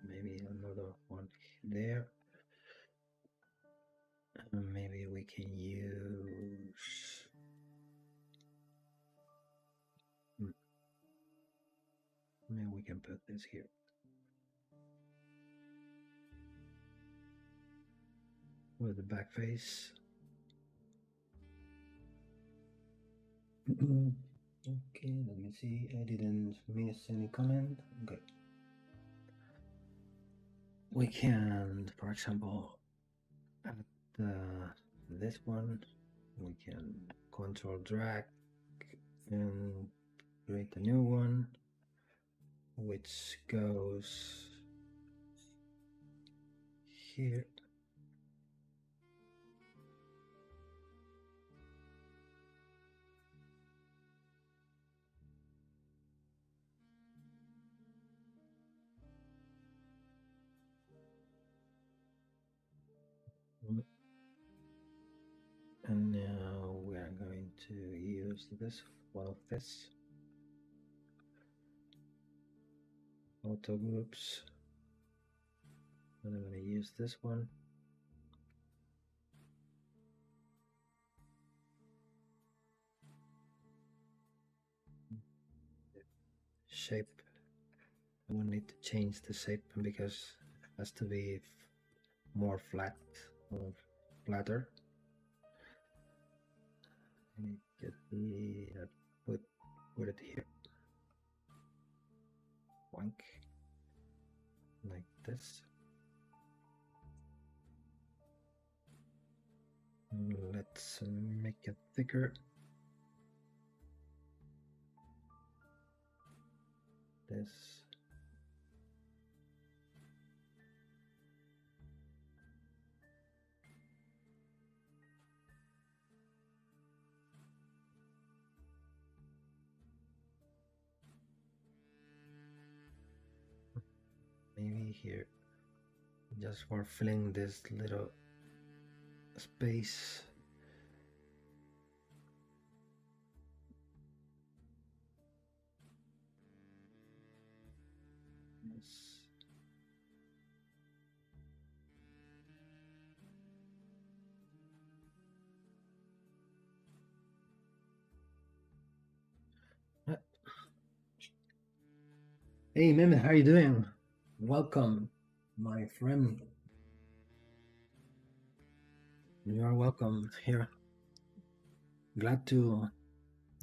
maybe another one there. And maybe we can use. Maybe we can put this here. With the back face. Okay, let me see. I didn't miss any comment. Okay. We can, for example, add this one. We can control drag and create a new one, which goes here. And now we are going to use this one of this auto groups, and I'm going to use this one. Shape. I will need to change the shape because it has to be more flat or flatter. And it could be put it here. Wank. Like this. Let's make it thicker. This. Maybe here, just for filling this little space. Yes. Hey Mehmet, how are you doing? Welcome, my friend. You are welcome here. Glad to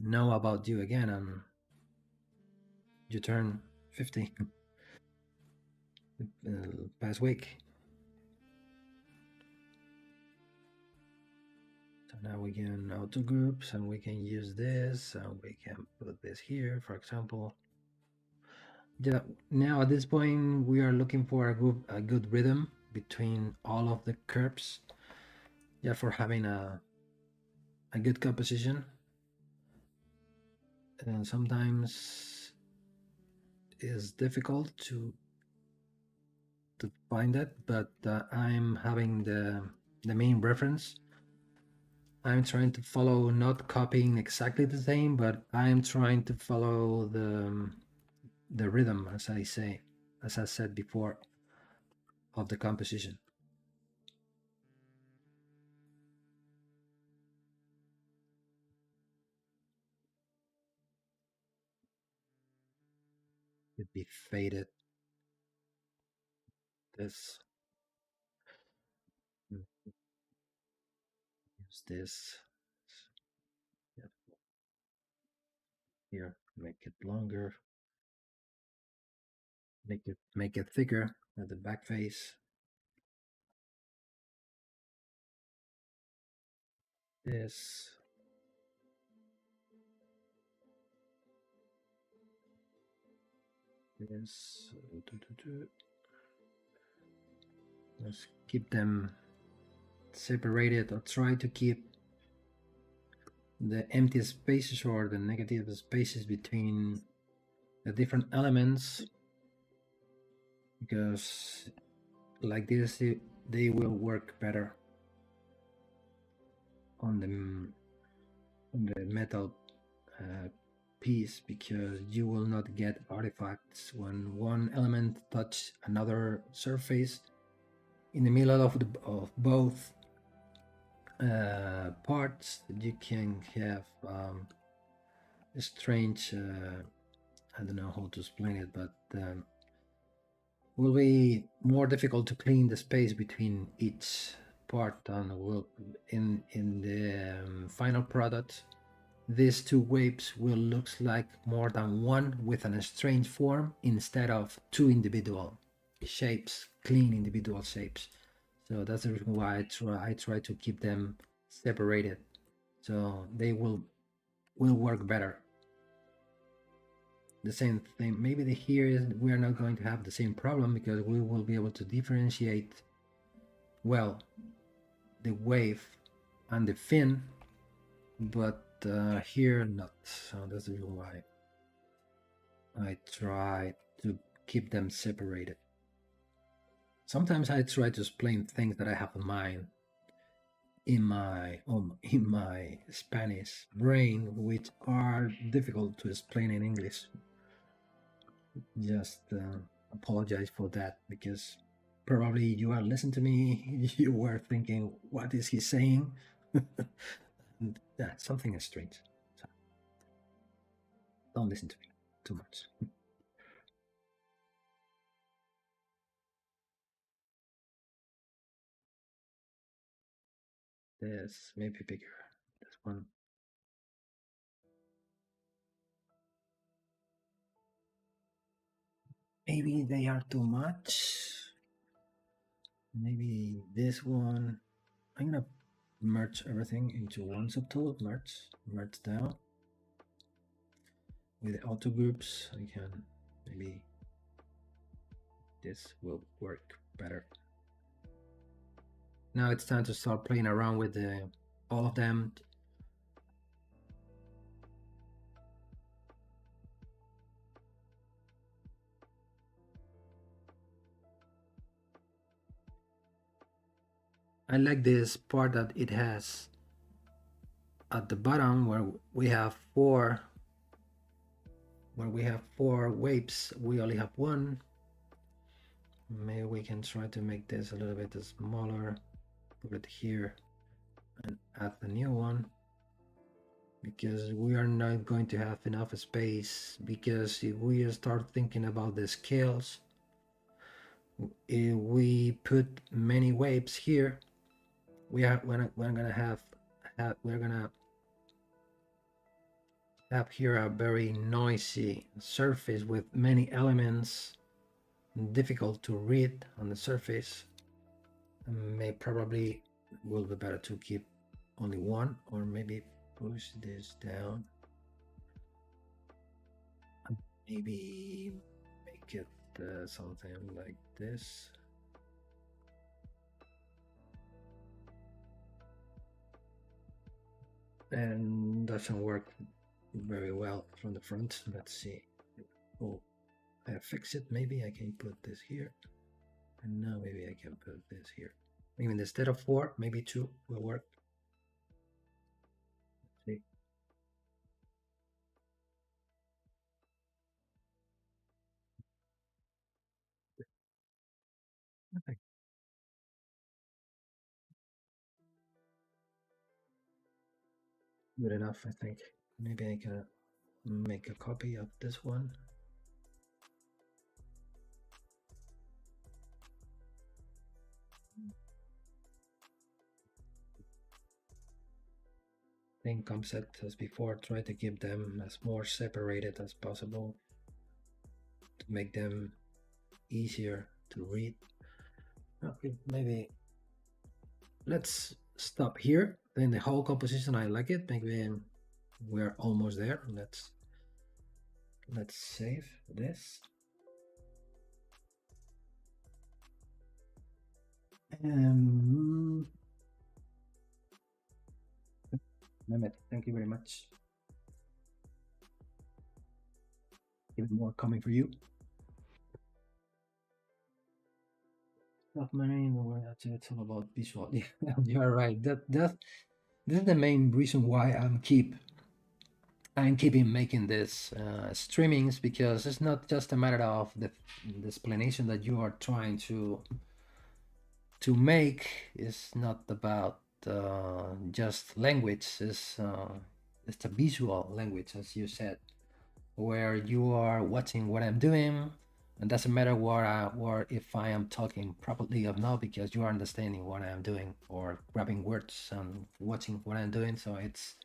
know about you again. You turned 50 past week. So now we can auto groups and we can use this and we can put this here, for example. Yeah, now at this point we are looking for a good rhythm between all of the curves, yeah, for having a good composition. And sometimes it's difficult to find that, but I'm having the main reference. I'm trying to follow, not copying exactly the same, but I'm trying to follow the rhythm, as I say, as I said before, of the composition. It'd be faded. This, use this. Yeah, here, make it longer, make it thicker at the back face. This, this. Let's keep them separated, or try to keep the empty spaces or the negative spaces between the different elements, because like this they will work better on the metal uh, piece, because you will not get artifacts when one element touch another surface in the middle of both parts. You can have a strange I don't know how to explain it, but will be more difficult to clean the space between each part, and will in the final product these two waves will look like more than one with an strange form, instead of two individual shapes, clean individual shapes. So that's the reason why I try to keep them separated, so they will work better. The same thing, maybe the here is we are not going to have the same problem, because we will be able to differentiate well the wave and the fin, but here not. So that's the reason why I try to keep them separated. Sometimes I try to explain things that I have in mind in my Spanish brain, which are difficult to explain in English. Just apologize for that, because probably you are listening to me, you were thinking, what is he saying? Yeah, something is strange. So don't listen to me too much. This maybe bigger. This one. Maybe they are too much. Maybe this one. I'm gonna merge everything into one subtool. Merge down with the auto groups. I can maybe this will work better. Now it's time to start playing around with all of them. I like this part that it has at the bottom, where we have four waves, we only have one. Maybe we can try to make this a little bit smaller, put it here, and add the new one, because we are not going to have enough space. Because if we start thinking about the scales, if we put many waves here, we're gonna have here a very noisy surface with many elements, difficult to read on the surface. May probably will be better to keep only one, or maybe push this down. Maybe make it something like this. And doesn't work very well from the front. Let's see. Oh, I fix it. Maybe I can put this here. And now maybe I can put this here. Even instead of 4, maybe 2 will work. Let's see. Okay. Good enough, I think. Maybe I can make a copy of this one. Same concept as before, try to keep them as more separated as possible to make them easier to read. Okay, maybe let's stop here. Then the whole composition, I like it. Maybe we're almost there. Let's save this. Mehmet, thank you very much. Even more coming for you. Submarine, it's all about visual. Yeah, you're right. This is the main reason why I'm keeping making this streamings, because it's not just a matter of the explanation that you are trying to make. It's not about just language. It's a visual language, as you said, where you are watching what I'm doing. It doesn't matter or if I am talking properly or not, because you are understanding what I am doing or grabbing words and watching what I'm doing. So it's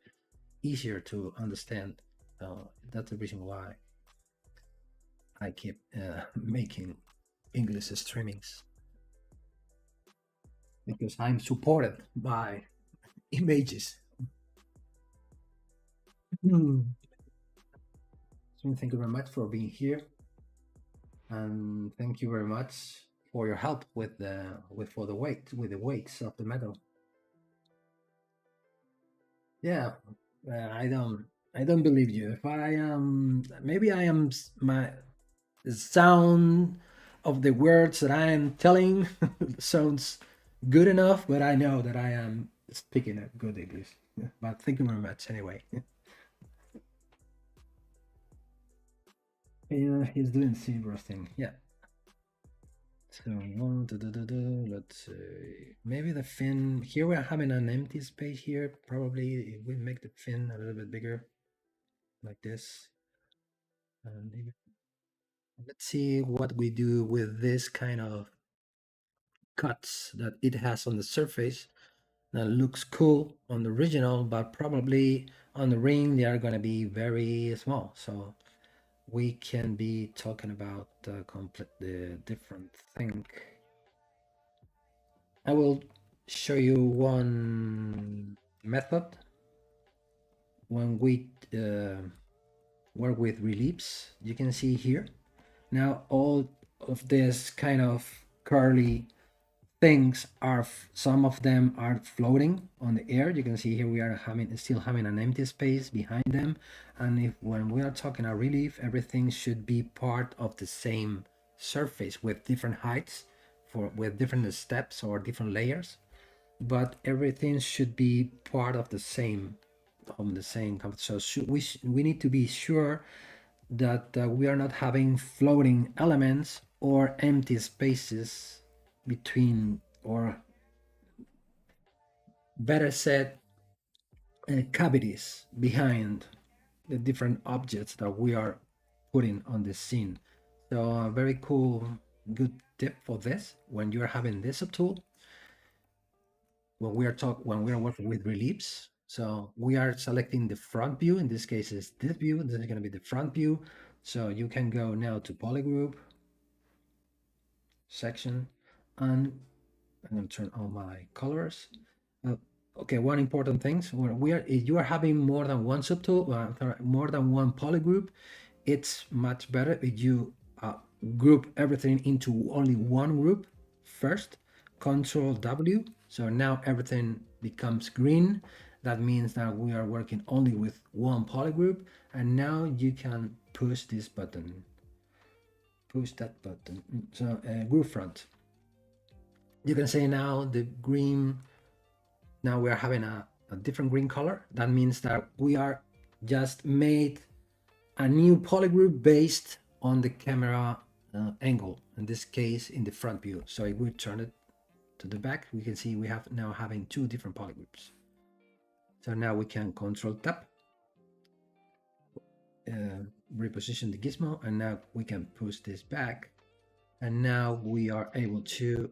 easier to understand. That's the reason why I keep making English streamings, because I'm supported by images. So thank you very much for being here, and thank you very much for your help with the weights of the metal. Yeah, I don't believe you. If I am, maybe I am my sound of the words that I am telling sounds good enough, but I know that I am speaking a good English. But thank you very much anyway. Yeah, he's doing ZBrush thing. Yeah. So let's see. Maybe the fin here, we're having an empty space here. Probably if we make the fin a little bit bigger, like this. And maybe let's see what we do with this kind of cuts that it has on the surface. That looks cool on the original, but probably on the ring they are going to be very small. So we can be talking about completely different thing. I will show you one method when we work with reliefs. You can see here now all of this kind of curly things are, some of them are floating on the air. You can see here we are still having an empty space behind them, and if when we are talking a relief, everything should be part of the same surface with different heights with different steps or different layers, but everything should be part of the same so we need to be sure that we are not having floating elements or empty spaces between, or better said, cavities behind the different objects that we are putting on the scene. So a very cool, good tip for this when you're having this tool, when we are working with reliefs. So we are selecting the front view. In this case, is this view. This is going to be the front view. So you can go now to polygroup section, and I'm going to turn on my colors. Okay, one important thing: if you are having more than one subtool, more than one polygroup, it's much better if you group everything into only one group first. Control W. So now everything becomes green. That means that we are working only with one polygroup. And now you can push this button. Push that button. So group front. You can say now the green. Now we are having a different green color. That means that we are just made a new polygroup based on the camera angle, in this case in the front view. So if we turn it to the back, we can see we have now having two different polygroups. So now we can control tab, reposition the gizmo, and now we can push this back, and now we are able to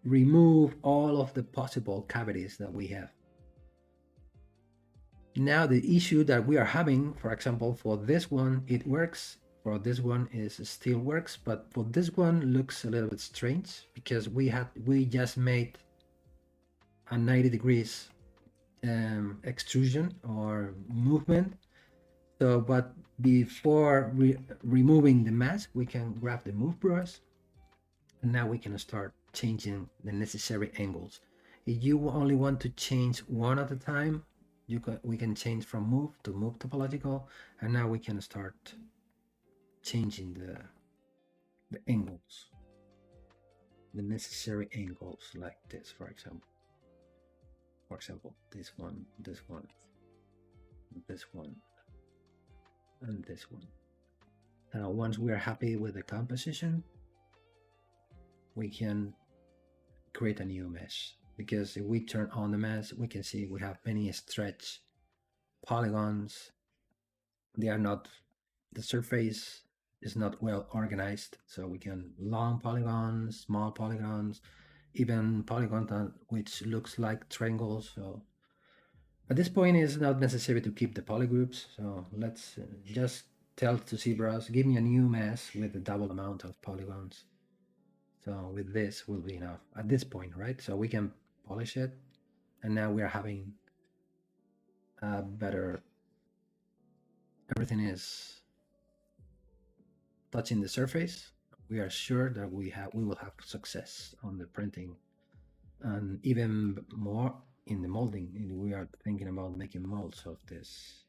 remove all of the possible cavities that we have. Now the issue that we are having, for example, for this one, it works. For this one, it still works, but for this one, looks a little bit strange because we just made a 90 degrees extrusion or movement. So, but before removing the mask, we can grab the move brush, and now we can start changing the necessary angles. If you only want to change one at a time, we can change from move to move topological, and now we can start changing the angles, the necessary angles, like this, for example. For example, this one, this one, this one, and this one. Now, once we are happy with the composition, we can create a new mesh. Because if we turn on the mesh, we can see we have many stretch polygons. They are not, the surface is not well organized. So we can long polygons, small polygons, even polygons which looks like triangles. So at this point, it's not necessary to keep the polygroups. So let's just tell to ZBrush, give me a new mesh with a double amount of polygons. So with this will be enough at this point, right? So we can polish it, and now we are having a better, everything is touching the surface. We are sure that we will have success on the printing, and even more in the molding. We are thinking about making molds of this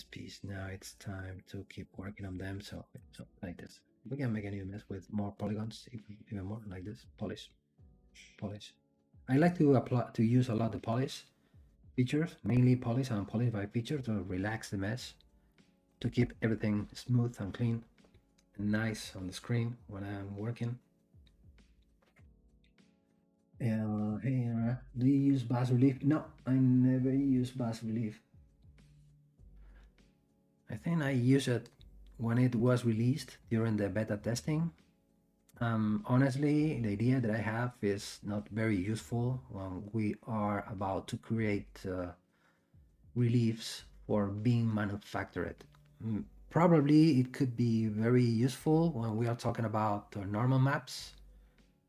piece. Now it's time to keep working on them. So like this, we can make a new mess with more polygons, even more like this. Polish. I like to use a lot the polish features, mainly polish and polish by feature, to relax the mesh, to keep everything smooth and clean and nice on the screen when I'm working. Hey, do you use bas relief? No, I never use bas relief. I think I used it when it was released during the beta testing. Honestly, the idea that I have is not very useful when we are about to create reliefs for being manufactured. Probably it could be very useful when we are talking about normal maps,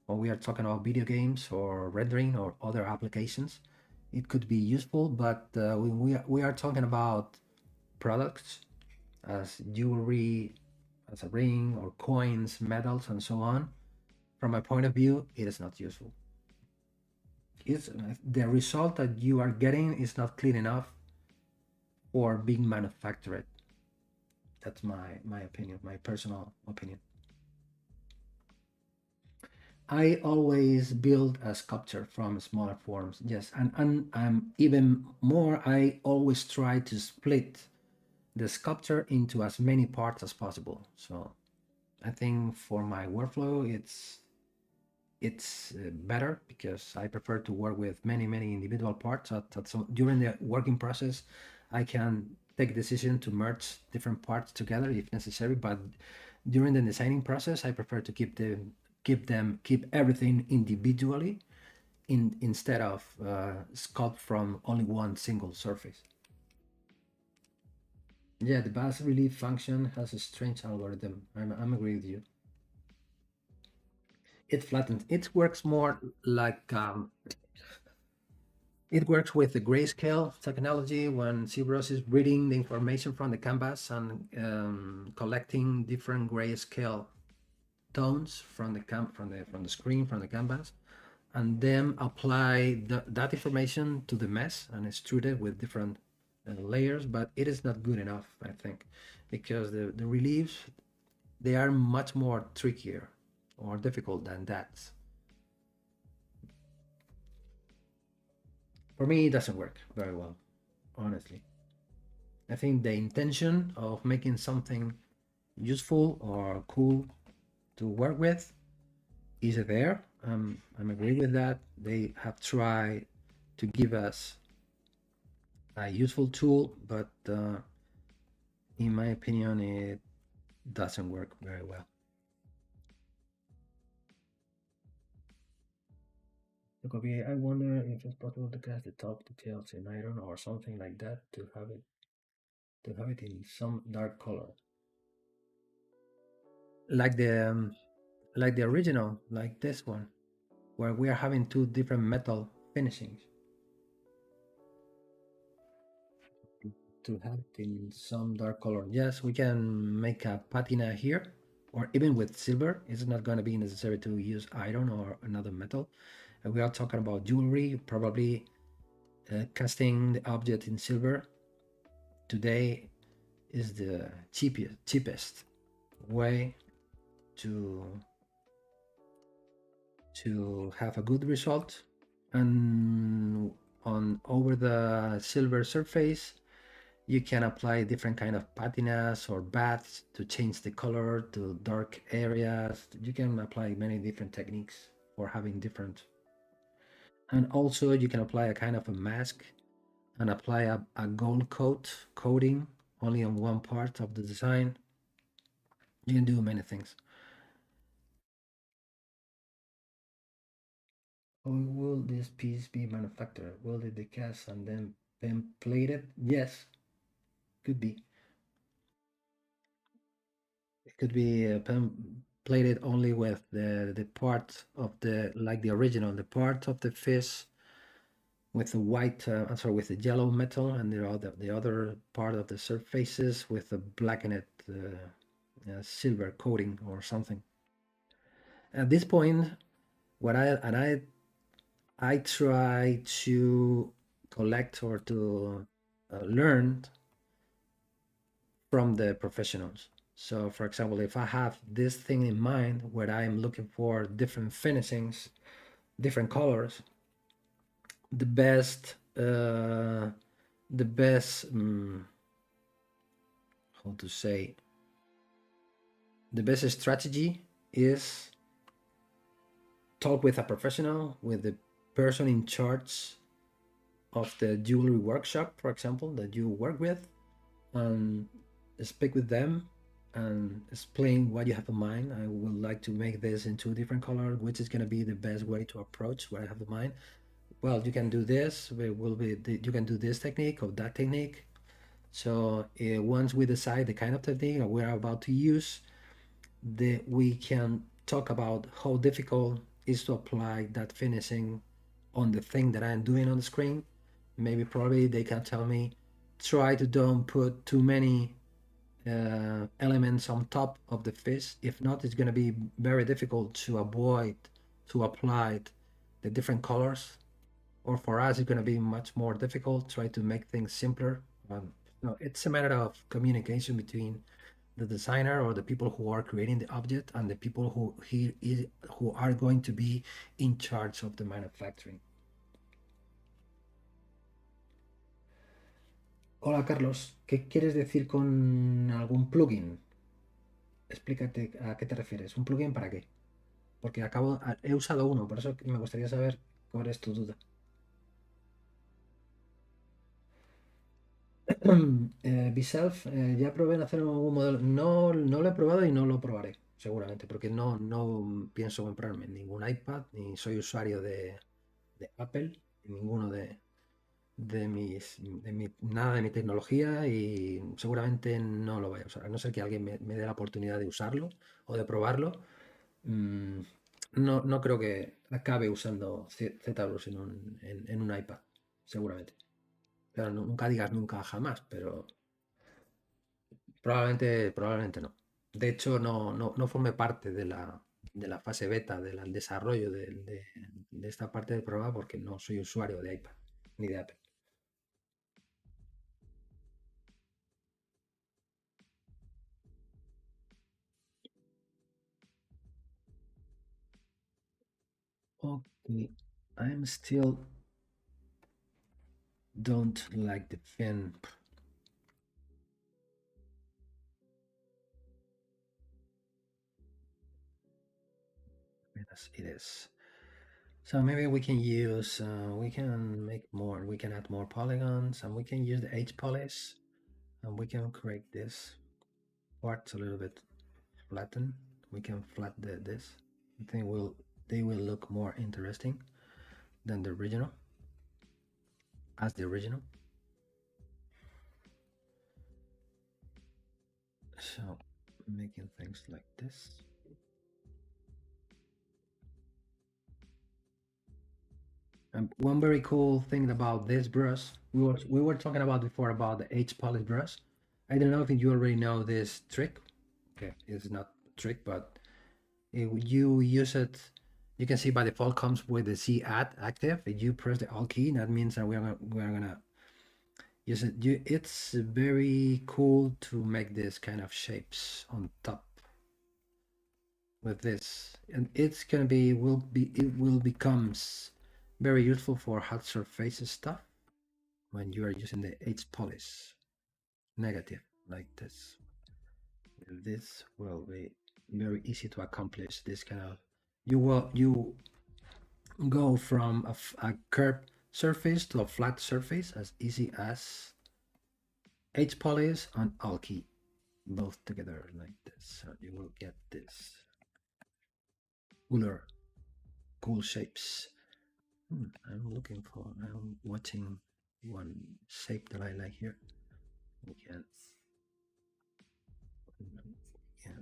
or we are talking about video games or rendering or other applications. It could be useful, but when we are talking about products as jewelry, as a ring, or coins, medals, and so on, from my point of view, it is not useful. It's, the result that you are getting is not clean enough for being manufactured. That's my opinion, my personal opinion. I always build a sculpture from smaller forms. Yes, and even more, I always try to split the sculpture into as many parts as possible. So I think for my workflow, it's better because I prefer to work with many individual parts. So during the working process, I can take a decision to merge different parts together if necessary. But during the designing process, I prefer to keep everything individually, instead of sculpt from only one single surface. Yeah, the bas relief function has a strange algorithm. I'm agree with you. It flattens. It works more like It works with the grayscale technology when ZBrush is reading the information from the canvas and collecting different grayscale tones from the screen, from the canvas, and then apply that information to the mesh and extrude it with different layers. But it is not good enough, I think, because the reliefs, they are much more trickier or difficult than that. For me, it doesn't work very well, honestly. I think the intention of making something useful or cool to work with is there. I'm agree with that. They have tried to give us a useful tool, but in my opinion, it doesn't work very well. Look, okay, I wonder if it's possible to cast the top details in iron or something like that to have it in some dark color, like the original, like this one, where we are having two different metal finishings. To have it in some dark color. Yes, we can make a patina here, or even with silver. It's not going to be necessary to use iron or another metal. We are talking about jewelry, probably casting the object in silver today is the cheapest way to have a good result. And on over the silver surface, you can apply different kind of patinas or baths to change the color to dark areas. You can apply many different techniques for having different. And also you can apply a kind of a mask and apply a gold coating only on one part of the design. You can do many things. How will this piece be manufactured? Will it be cast and then plated? Yes, could be. It could be plated only with the part of the, like the original, the part of the fish with the white, I'm sorry, with the yellow metal, and the other part of the surfaces with the blackened silver coating or something. At this point, what I try to collect or to learn from the professionals. So, for example, if I have this thing in mind where I'm looking for different finishings, different colors, the best, how to say, the best strategy is talk with a professional, with the person in charge of the jewelry workshop, for example, that you work with, and speak with them and explain what you have in mind. I would like to make this into a different color. Which is going to be the best way to approach what I have in mind? Well, you can do this. You can do this technique or that technique. So once we decide the kind of technique that we're about to use, we can talk about how difficult is to apply that finishing on the thing that I'm doing on the screen. Maybe probably they can tell me, try to don't put too many elements on top of the fish. If not, it's going to be very difficult to avoid to apply the different colors. Or for us, it's going to be much more difficult. Try to make things simpler. No, it's a matter of communication between the designer or the people who are creating the object and the people who are going to be in charge of the manufacturing. Hola Carlos, ¿qué quieres decir con algún plugin? Explícate a qué te refieres. ¿Un plugin para qué? Porque he usado uno, por eso me gustaría saber cuál es tu duda. Biself, ya probé en hacer algún modelo. No, no lo he probado y no lo probaré, seguramente, porque no pienso comprarme ningún iPad, ni soy usuario de Apple, ni ninguno nada de mi tecnología y seguramente no lo voy a usar. A no ser que alguien me dé la oportunidad de usarlo o de probarlo. mm, no creo que acabe usando ZBrush en un iPad. seguramente. Pero nunca digas nunca jamás, pero probablemente no. De hecho, no formé parte de la fase beta del desarrollo de esta parte del programa porque no soy usuario de iPad ni de Apple. Okay, I'm still don't like the pen. Yes, it is. So maybe we can use, we can make more, we can add more polygons, and we can use the H polish, and we can create this parts a little bit flatten. We can flatten this. I think they will look more interesting than the original, as the original. So making things like this. And one very cool thing about this brush, we were talking about before about the H polish brush. I don't know if you already know this trick. Okay, it's not a trick, but you use it. You can see by default comes with the Z add active. If you press the Alt key, that means that we're gonna use it. It's very cool to make this kind of shapes on top with this, and it's gonna be it will becomes very useful for hard surfaces stuff when you are using the H polish negative like this. This will be very easy to accomplish this kind of. You go from a curved surface to a flat surface as easy as H polish and Alt key both together like this. So you will get this cooler, cool shapes. I'm watching one shape that I like here. We can, yeah,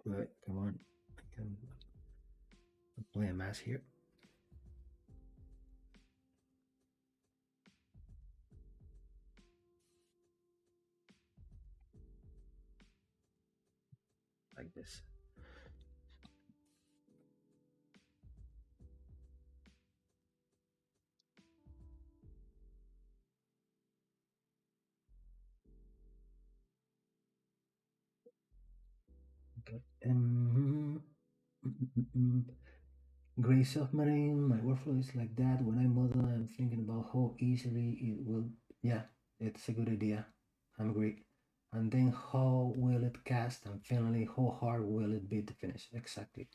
good, come on. I can play a mask here. Like this. Okay. Gray submarine, my workflow is like that. When I model, I'm thinking about how easily it will. Yeah, it's a good idea. I'm agree. And then how will it cast? And finally, how hard will it be to finish? Exactly.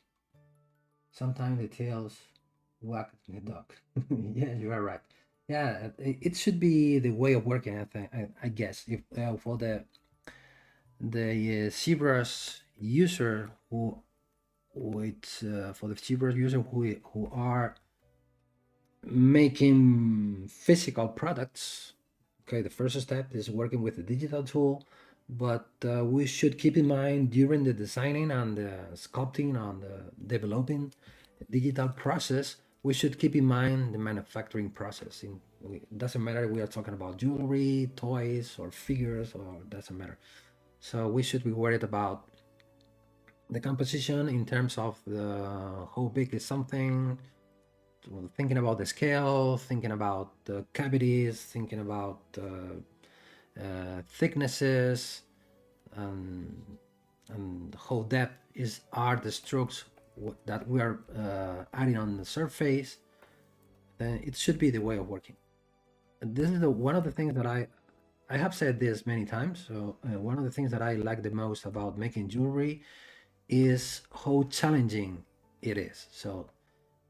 Sometimes details whack the dog. Yeah, you are right. Yeah, it should be the way of working. I think. I guess if for the ZBrush user who with for the ZBrush user who are making physical products. Okay, the first step is working with a digital tool, but we should keep in mind during the designing and the sculpting and the developing digital process, we should keep in mind the manufacturing process. It doesn't matter if we are talking about jewelry, toys, or figures, or doesn't matter. So we should be worried about the composition in terms of how big is something, thinking about the scale, thinking about the cavities, thinking about thicknesses, and how depth are the strokes that we are adding on the surface. Then it should be the way of working. And this is one of the things that I have said this many times. So one of the things that I like the most about making jewelry is how challenging it is. So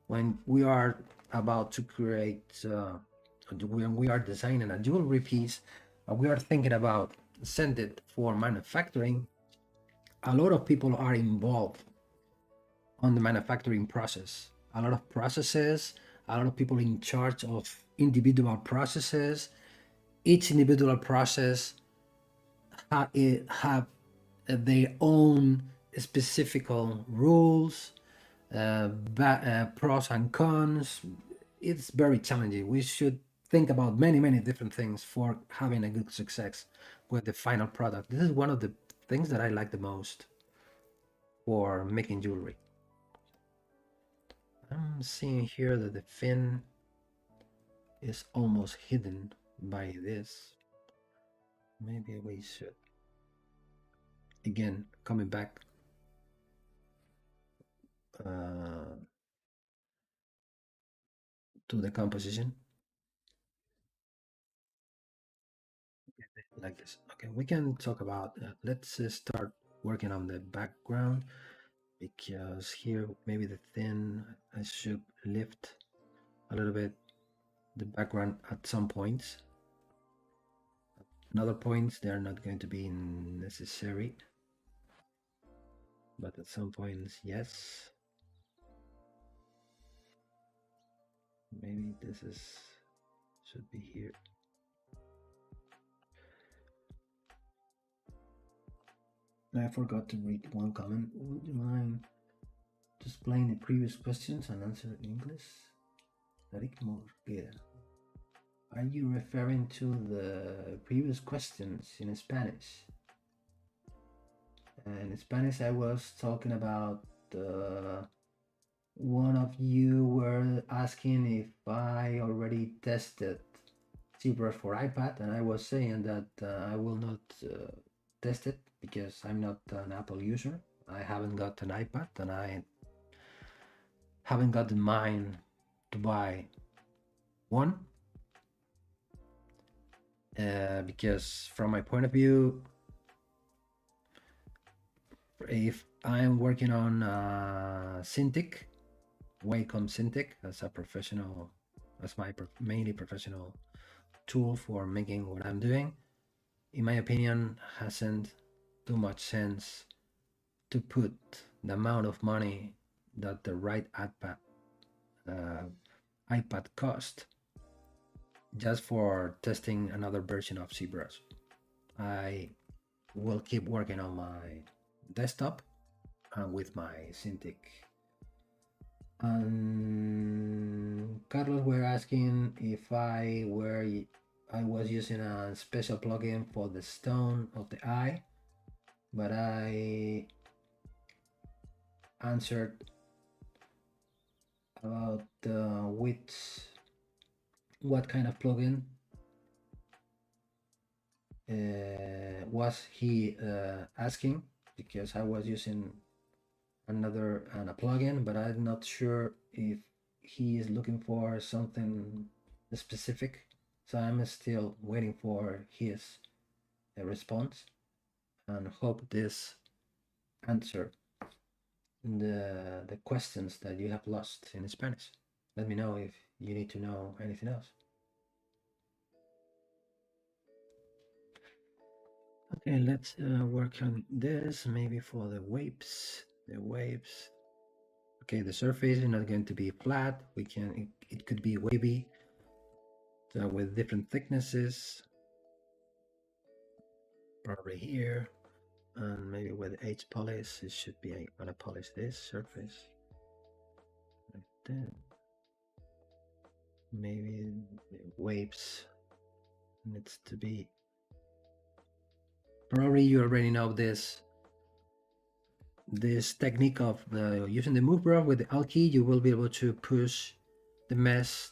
when we are about to create, when we are designing a jewelry piece, we are thinking about send it for manufacturing. A lot of people are involved on the manufacturing process. A lot of processes, a lot of people in charge of individual processes. Each individual process have their own specific rules, pros and cons. It's very challenging. We should think about many different things for having a good success with the final product. This is one of the things that I like the most for making jewelry. I'm seeing here that the fin is almost hidden by this. Maybe we should, again, coming back to the composition, like this. Okay, we can talk about, let's start working on the background, because here maybe the thin, I should lift a little bit the background at some points. In other points, they're not going to be necessary, but at some points, yes. Maybe this is should be here. I forgot to read one comment. Would you mind displaying the previous questions and answer in English? Are you referring to the previous questions in Spanish? In Spanish, I was talking about one of you were asking if I already tested ZBrush for iPad, and I was saying that I will not test it because I'm not an Apple user. I haven't got an iPad, and I haven't got the mind to buy one. Because from my point of view, if I'm working on Cintiq, Wacom Cintiq as a professional, as my mainly professional tool for making what I'm doing, in my opinion, hasn't too much sense to put the amount of money that the right iPad cost just for testing another version of ZBrush. I will keep working on my desktop with my Cintiq. Carlos were asking if I was using a special plugin for the stone of the eye, but I answered about what kind of plugin was he asking, because I was using a plugin, but I'm not sure if he is looking for something specific, so I'm still waiting for his response, and hope this answer the questions that you have lost in Spanish. Let me know if you need to know anything else. Okay, let's work on this, maybe for the waves. Okay, the surface is not going to be flat. It could be wavy, so with different thicknesses, probably here, and maybe with H polish, it should be, I'm gonna polish this surface like that. Maybe the waves needs to be, probably you already know this technique of using the move brush with the Alt key. You will be able to push the mesh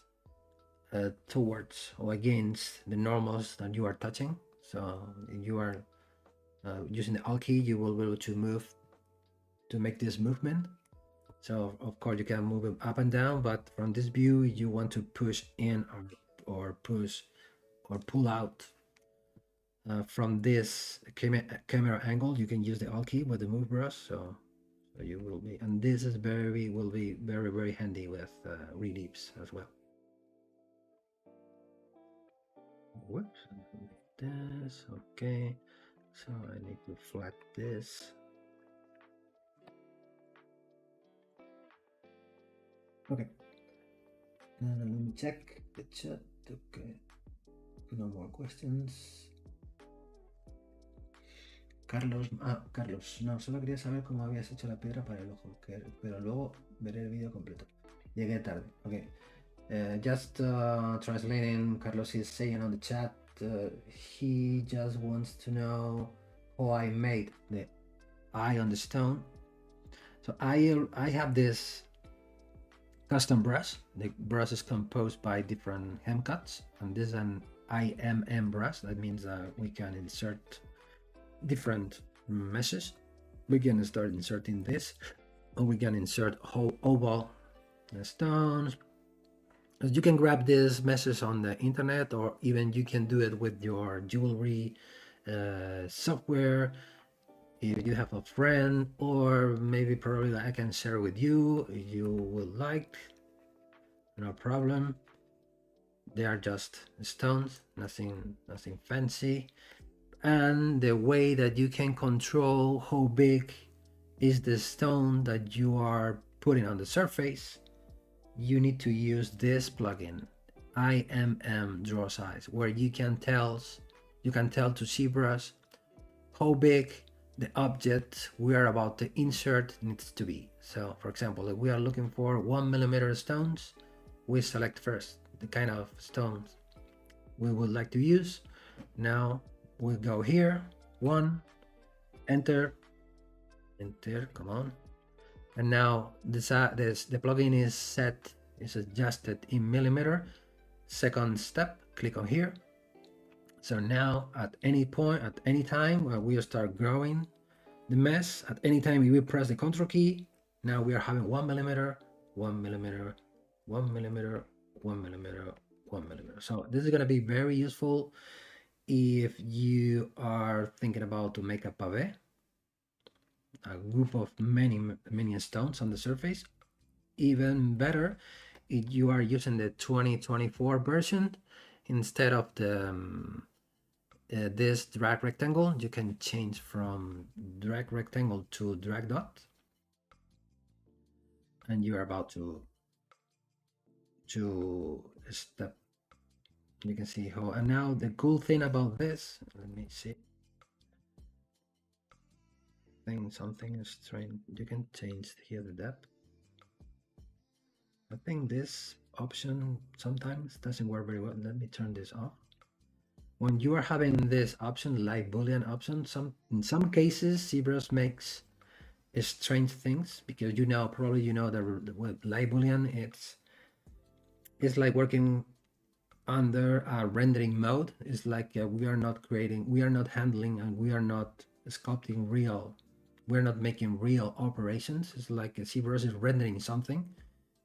towards or against the normals that you are touching. So you are using the Alt key, you will be able to move to make this movement. So of course you can move it up and down, but from this view you want to push in or push or pull out from this camera angle. You can use the Alt key with the move brush. So you will be, and this is will be very handy with reliefs as well. Whoops, this, okay, so I need to flat this. Okay, now let me check the chat. Okay, no more questions. Carlos, Carlos, no, solo quería saber cómo habías hecho la piedra para el ojo, pero luego veré el vídeo completo. Llegué tarde, ok. Just translating, Carlos is saying on the chat, he just wants to know how I made the eye on the stone. So I have this custom brush. The brush is composed by different hem cuts, and this is an IMM brush. That means we can insert different meshes. We can start inserting this, and we can insert whole oval stones. You can grab these meshes on the internet, or even you can do it with your jewelry software. If you have a friend, or maybe probably I can share with you, you will like, no problem. They are just stones, nothing fancy. And the way that you can control how big is the stone that you are putting on the surface, you need to use this plugin, IMM Draw Size, where you can tell to ZBrush how big the object we are about to insert needs to be. So for example, if we are looking for 1mm stones, we select first the kind of stones we would like to use. Now we go here, one, enter, come on. And now the plugin is adjusted in millimeter. Second step, click on here. So now at any point, at any time, when we start growing the mesh, at any time we press the Ctrl key, now we are having 1mm, 1mm, 1mm, 1mm, 1mm. So this is going to be very useful if you are thinking about to make a pavé, a group of many stones on the surface. Even better if you are using the 2024 version instead of the this drag rectangle. You can change from drag rectangle to drag dot, and you are about to step. You can see how. And now the cool thing about this, let me see, something is strange. You can change here the depth. I think this option sometimes doesn't work very well. Let me turn this off. When you are having this option, like Boolean option, in some cases ZBrush makes strange things, because probably you know that with live Boolean it's like working under a rendering mode. It's like we are not handling, and we are not sculpting we're not making real operations. It's like ZBrush is rendering something,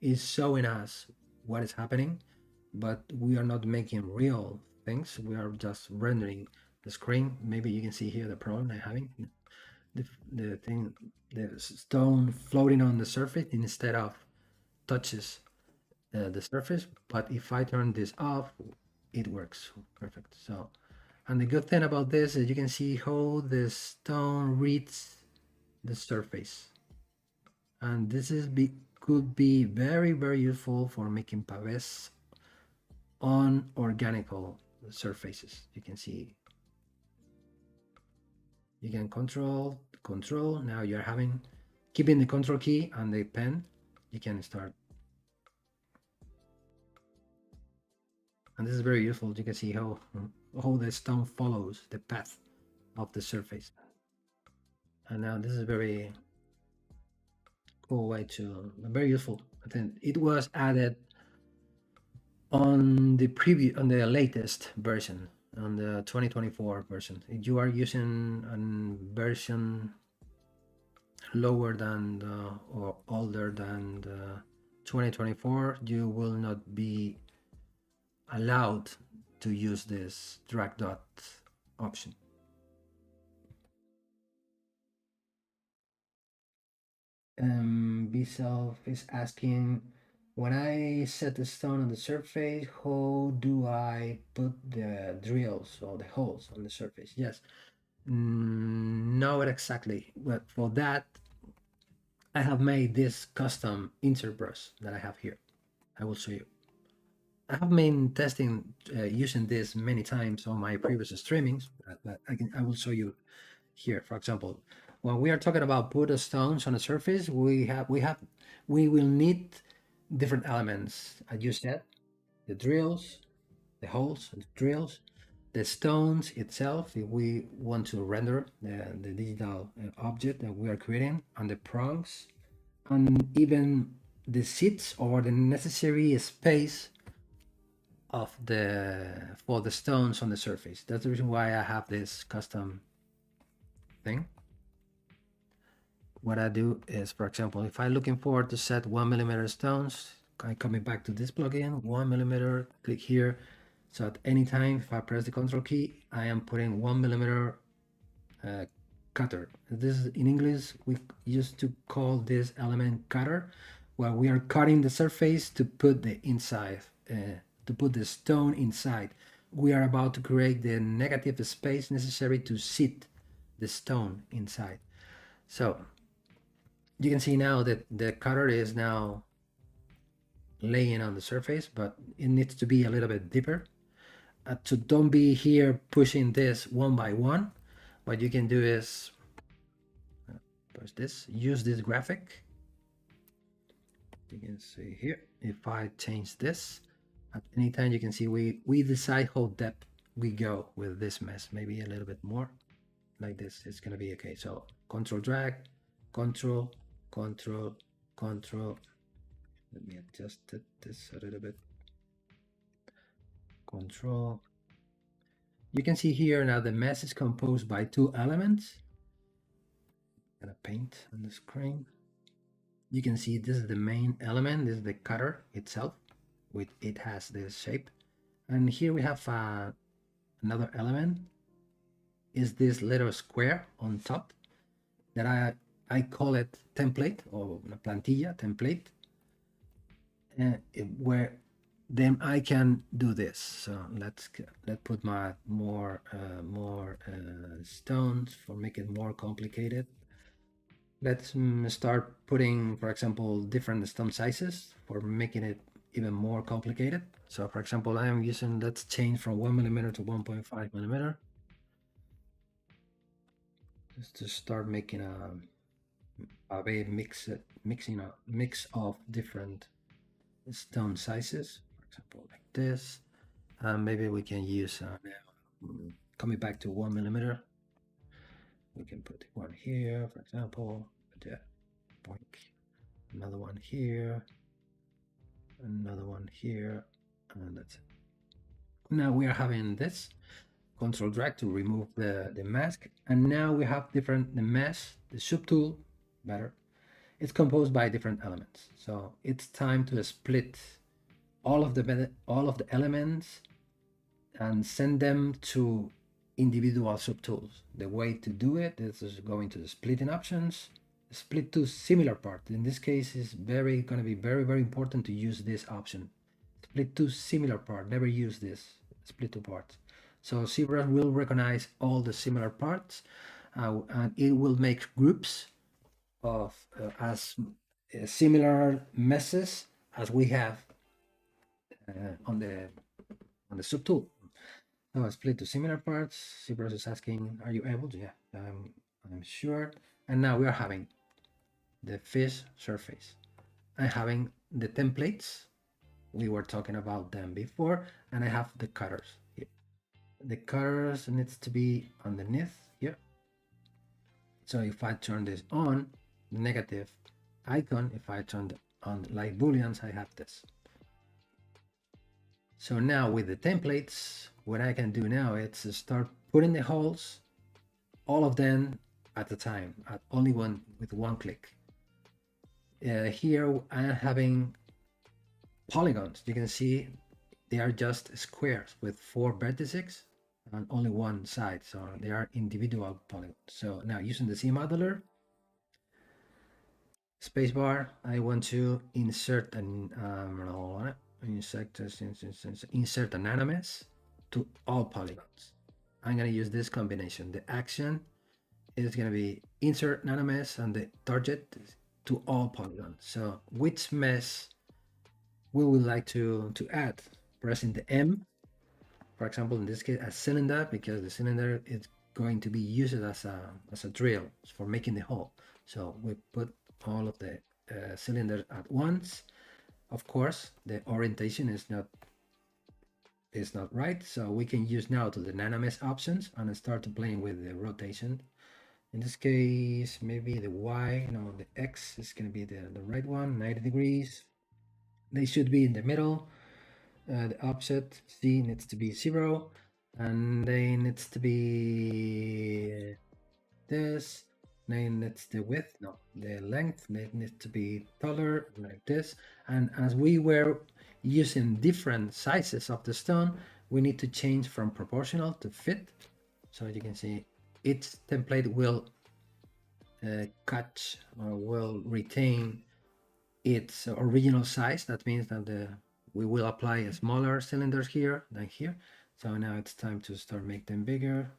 is showing us what is happening, but we are not making real things. We are just rendering the screen. Maybe you can see here the problem I'm having. The stone floating on the surface instead of touches the surface. But if I turn this off, it works perfect. So, and the good thing about this is you can see how the stone reads the surface, and this could be very useful for making pavés on organical surfaces. You can see, you can control. Now you're keeping the control key and the pen, you can start. And this is very useful. You can see how the stone follows the path of the surface. And now this is very cool way to, very useful. I think it was added on the latest version, on the 2024 version. If you are using a version lower than or older than the 2024, you will not be allowed to use this drag dot option. Bself is asking, when I set the stone on the surface, how do I put the drills or the holes on the surface? Yes, not exactly. But for that, I have made this custom insert brush that I have here. I will show you. I have been testing using this many times on my previous streamings, but I will show you here. For example, when we are talking about put stones on a surface, we will need different elements, as you said. the drills, the holes, the drills, the stones itself, if we want to render the digital object that we are creating, and the prongs, and even the seats or the necessary space of the for the stones on the surface. That's the reason why I have this custom thing. What I do is, for example, if I'm looking for to set 1mm stones, I'm coming back to this plugin, 1mm, click here. So at any time, if I press the Control key, I am putting 1mm cutter. This is in English, we used to call this element cutter, where we are cutting the surface to put the inside, to put the stone inside. We are about to create the negative space necessary to sit the stone inside. So you can see now that the cutter is now laying on the surface, but it needs to be a little bit deeper. So don't be here pushing this one by one. What you can do is push this, use this graphic. You can see here, if I change this, at any time you can see we decide how depth we go with this mesh, maybe a little bit more like this, it's gonna be okay. So control drag, control, control, control. Let me adjust this a little bit. Control. You can see here now the mesh is composed by two elements. I'm gonna paint on the screen. You can see this is the main element, this is the cutter itself, with it has this shape. And here we have another element, is this little square on top that I call it template, or una plantilla template, where then I can do this. So let's put my more stones for make it more complicated. Let's start putting, for example, different stone sizes for making it even more complicated. So for example, I am using, let's change from 1mm to 1.5mm. Just to start making a very mix of different stone sizes. For example, like this. Maybe we can use now, coming back to 1mm. We can put one here, for example. Yeah, boink. Another one here, another one here, and that's it. Now we are having this. Control drag to remove the mask, and now we have different the mesh, the subtool, better. It's composed by different elements. So it's time to split all of the elements and send them to individual subtools. The way to do it is going to the splitting options, split to similar parts. In this case, it's going to be very important to use this option. Split to similar part. Never use this split to parts. So ZBrush will recognize all the similar parts, and it will make groups of as similar meshes as we have on the subtool. So split to similar parts. ZBrush is asking, "Are you able to?" Yeah, I'm sure. And now we are having the fish surface. I'm having the templates. We were talking about them before, and I have the cutters here. The cutters needs to be underneath here. So if I turn this on, negative icon, if I turn on like booleans, I have this. So now with the templates, what I can do now is to start putting the holes, all of them at a time, at only one with one click. Here I'm having polygons. You can see they are just squares with 4 vertices on only one side, so they are individual polygons. So now using the Z modeler, spacebar, I want to insert an insert an animus to all polygons. I'm going to use this combination. The action is going to be insert nanomesh and the target to all polygons. So which mesh we would like to add? Pressing the M, for example, in this case, a cylinder, because the cylinder is going to be used as a drill for making the hole. So we put all of the cylinders at once. Of course, the orientation is not is not right. So we can use now to the nanomesh options and start to playing with the rotation. In this case, maybe the Y, no, the X is going to be the right one, 90 degrees. They should be in the middle. The offset C needs to be 0, and then needs to be this. Then it's the width, no, the length. It needs to be taller like this. And as we were using different sizes of the stone, we need to change from proportional to fit. So you can see each template will catch or will retain its original size. That means that we will apply smaller cylinders here than here. So now it's time to start make them bigger.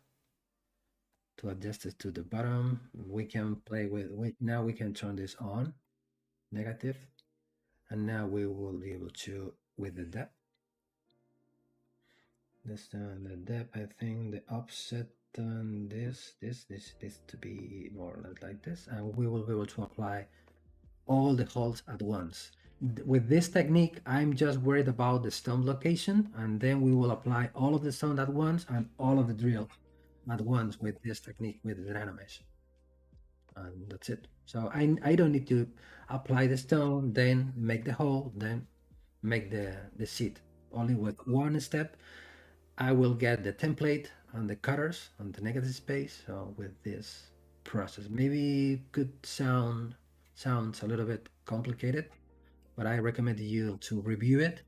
To adjust it to the bottom, we can play with, now we can turn this on, negative, and now we will be able to, with the depth, this the depth, I think the offset and this to be more or less like this, and we will be able to apply all the holes at once. With this technique, I'm just worried about the stone location, and then we will apply all of the stone at once and all of the drill at once with this technique, with the nanomesh. And that's it. So I don't need to apply the stone, then make the hole, then make the seat. Only with one step, I will get the template and the cutters on the negative space. So with this process, maybe could sounds a little bit complicated, but I recommend you to review it.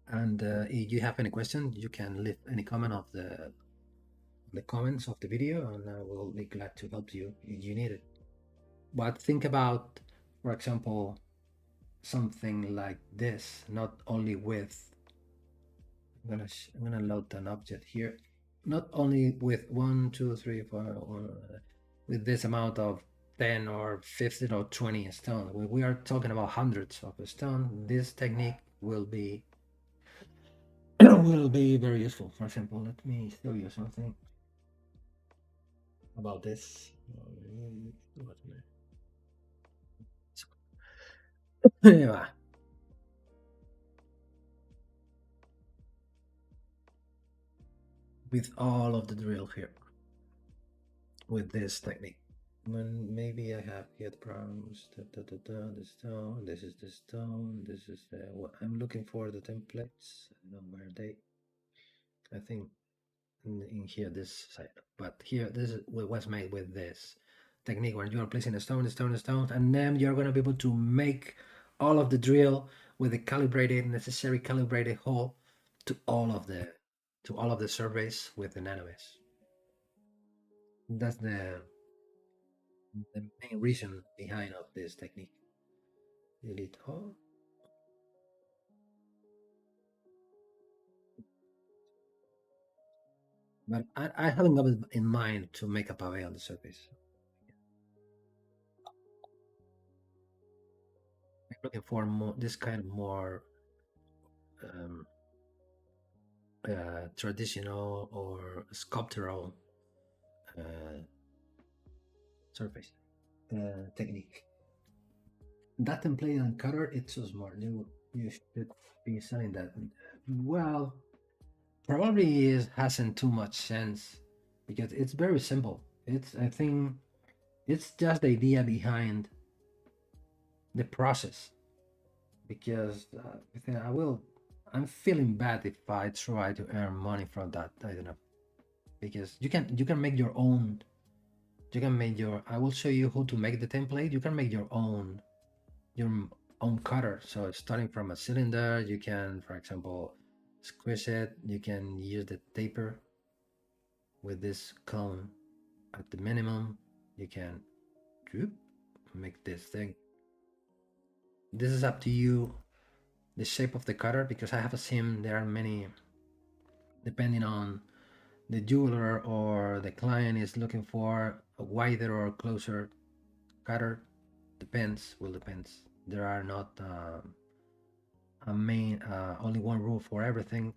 And if you have any question, you can leave any comment of the comments of the video, and I will be glad to help you if you need it. But think about, for example, something like this, not only with, I'm gonna load an object here, not only with 1, 2, 3, 4, or with this amount of 10 or 15 or 20 stone. When we are talking about hundreds of stone, this technique will be very useful. For example, let me show you something about this. With all of the drill here, with this technique. When maybe I have here the problems, the stone, this is the stone, this is the, what I'm looking for, the templates. I don't know where they, I think in here, this side, but here, this is what was made with this technique where you are placing a stone, and then you're going to be able to make all of the drill with the necessary calibrated hole to all of the surveys with the nanomesh. That's the main reason behind of this technique. Delete all. But I haven't got it in mind to make a pave on the surface. I'm looking for more this kind of more um, traditional or sculptural surface technique. That template and cutter, it's so smart. You should be selling that. Well, probably hasn't too much sense because it's very simple. I think it's just the idea behind the process. Because I'm feeling bad if I try to earn money from that. I don't know, because you can make your own. You can make your. I will show you how to make the template. You can make your own cutter. So starting from a cylinder, you can, for example, squish it. You can use the taper with this cone at the minimum. You can make this thing. This is up to you, the shape of the cutter, because I have a sim. There are many, depending on the jeweler or the client is looking for a wider or closer cutter. Depends. There are not a main only one rule for everything.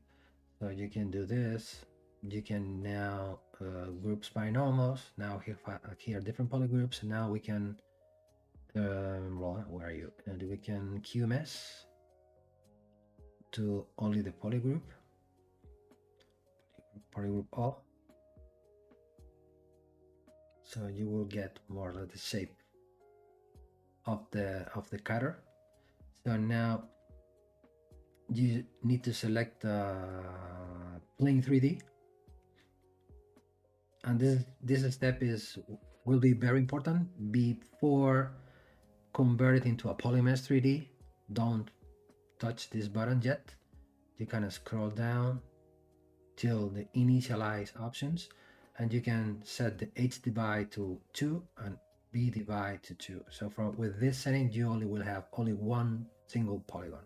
So you can do this. You can now groups by normals. Now here different polygroups. Now we can where are you? And we can QMS to only the polygroup. polygroup all. So you will get more of the shape of the cutter. So now you need to select plane 3D, and this step will be very important before convert it into a polymesh 3D. Don't touch this button yet. You can scroll down till the initialize options, and you can set the H divide to 2 and B divide to 2. So with this setting, you only will have only one single polygon.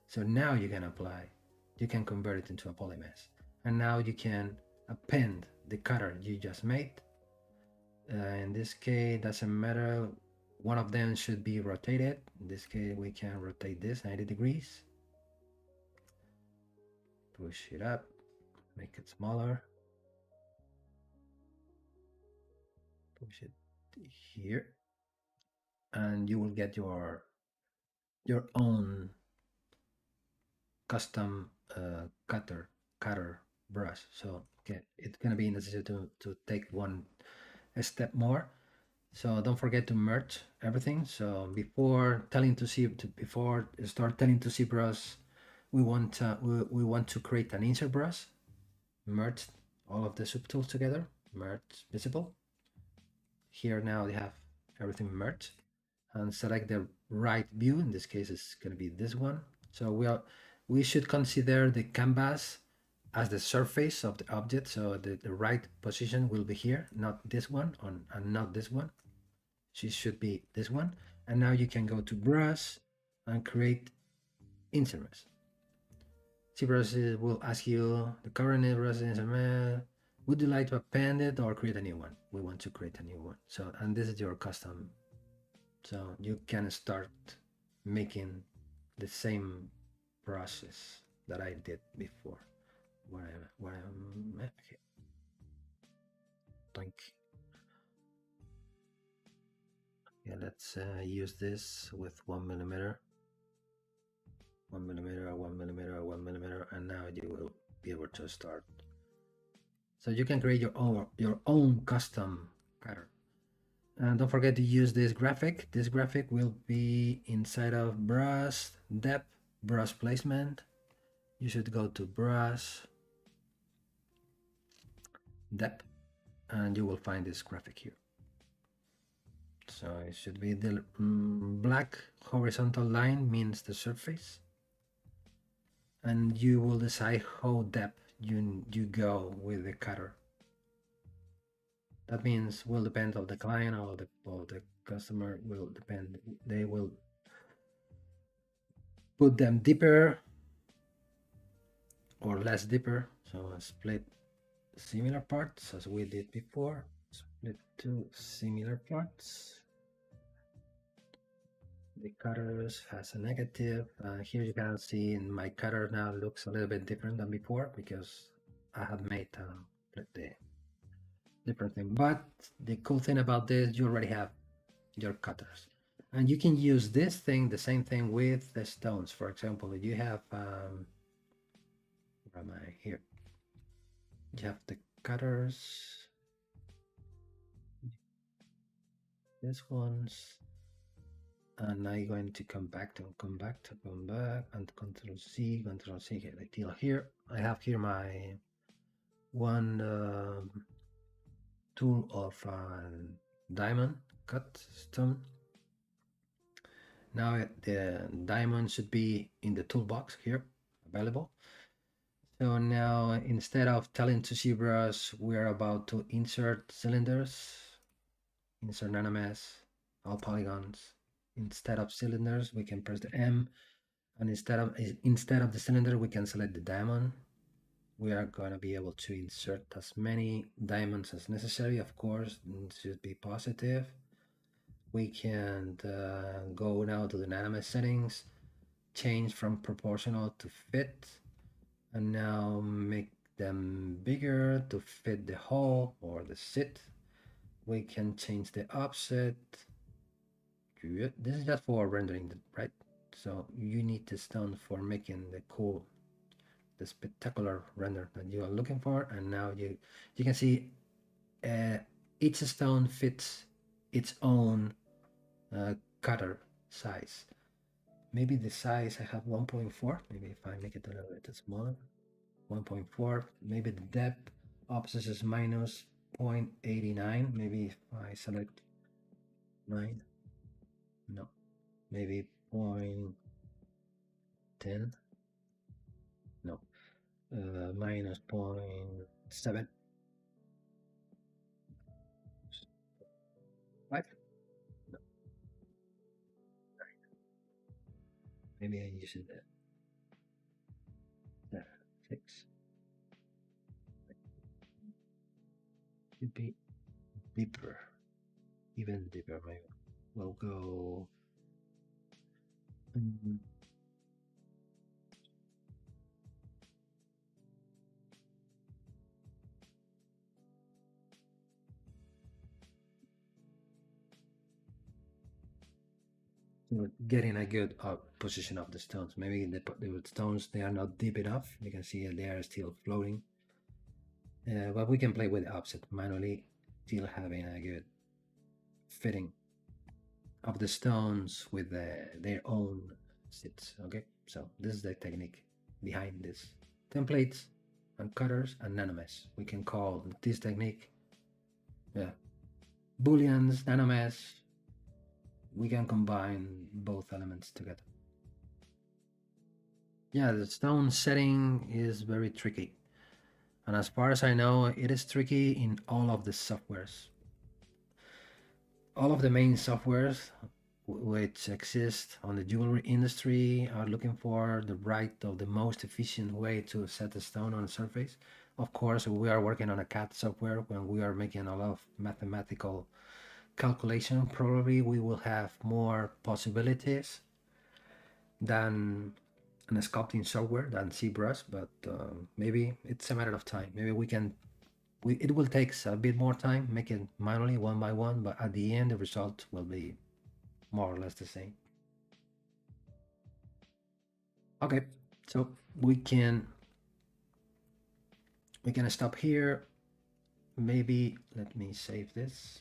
So now you can apply, you can convert it into a polymesh, and now you can append the cutter you just made. In this case, doesn't matter. One of them should be rotated. In this case, we can rotate this 90 degrees. Push it up, make it smaller. Push it here, and you will get your own custom cutter brush. So okay, it's gonna be necessary to take one step more. So don't forget to merge everything. So before start telling to ZBrush, we want to create an insert brush, merge all of the subtools together, merge visible. Here now we have everything merged, and select the right view. In this case, it's going to be this one. So we should consider the canvas as the surface of the object. So the right position will be here, not this one, and not this one. She should be this one. And now you can go to brush and create insert brush. ZBrush will ask you the current brush insert. Would you like to append it or create a new one? We want to create a new one. So, and this is your custom. So you can start making the same process that I did before. Where I'm okay. Blink. Yeah, let's use this with 1 millimeter, 1 millimeter, 1 millimeter, 1 millimeter, and now you will be able to start. So you can create your own custom pattern. And don't forget to use this graphic. This graphic will be inside of brush, depth, brush placement. You should go to brush, depth, and you will find this graphic here. So it should be the black horizontal line means the surface, and you will decide how depth you go with the cutter. That means will depend on the client or the customer will depend. They will put them deeper or less deeper. So split similar parts as we did before. Split two similar parts. The cutters has a negative. Here you can see in my cutter now looks a little bit different than before because I have made the different thing. But the cool thing about this, you already have your cutters, and you can use this thing, the same thing with the stones. For example, you have where am I here? You have the cutters, these ones, and I'm going to come back and Control C till here. I have here my one tool of diamond cut stone. Now the diamond should be in the toolbox here available. So now instead of telling to ZBrush, we're about to insert cylinders, insert nanomesh, all polygons. Instead of cylinders, we can press the M, and instead of the cylinder, we can select the diamond. We are going to be able to insert as many diamonds as necessary. Of course, it should be positive. We can go now to the nanomesh settings, change from proportional to fit, and now make them bigger to fit the hole or the sit. We can change the offset. This is just for rendering, right? So you need the stone for making the the spectacular render that you are looking for. And now you can see each stone fits its own cutter size. Maybe the size I have 1.4. Maybe if I make it a little bit smaller, 1.4. Maybe the depth opposite is minus 0.89. Maybe if I select 9, no, maybe 0.10, no, minus 0.7, 5, no, maybe I use it there, 6. Should be deeper, even deeper. Maybe we'll go. Getting a good position of the stones. Maybe the stones, they are not deep enough. You can see they are still floating. But we can play with the offset manually, still having a good fitting of the stones with their own sits. Okay, so this is the technique behind this templates and cutters and nanomesh. We can call this technique booleans, nanomesh. We can combine both elements together. Yeah, the stone setting is very tricky, and as far as I know, it is tricky in all of the softwares. All of the main softwares which exist on the jewelry industry are looking for the right of the most efficient way to set the stone on a surface. Of course, we are working on a CAD software when we are making a lot of mathematical calculation. Probably we will have more possibilities than a sculpting software than ZBrush, but maybe it's a matter of time. Maybe it will take a bit more time, make it manually one by one, but at the end the result will be more or less the same. Okay, so we can stop here. Maybe let me save this.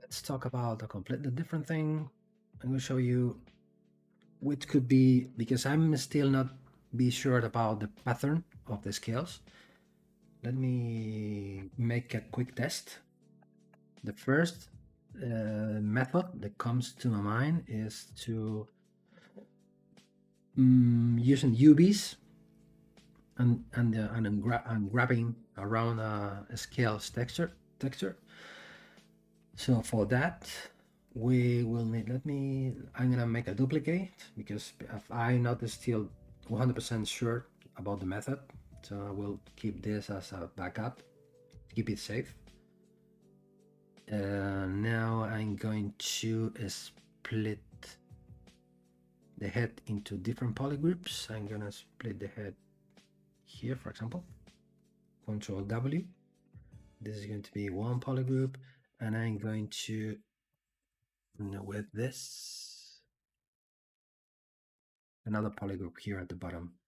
Let's talk about a completely different thing. I'm going to show you which could be, because I'm still not be sure about the pattern of the scales. Let me make a quick test. The first method that comes to my mind is to using UVs and grabbing around a scales texture. So for that, we will need, I'm gonna make a duplicate because I'm not still 100% sure about the method. So I will keep this as a backup, keep it safe. Now I'm going to split the head into different polygroups. I'm gonna split the head here, for example, Control W. This is going to be one polygroup, and I'm going to, with this, another polygroup here at the bottom.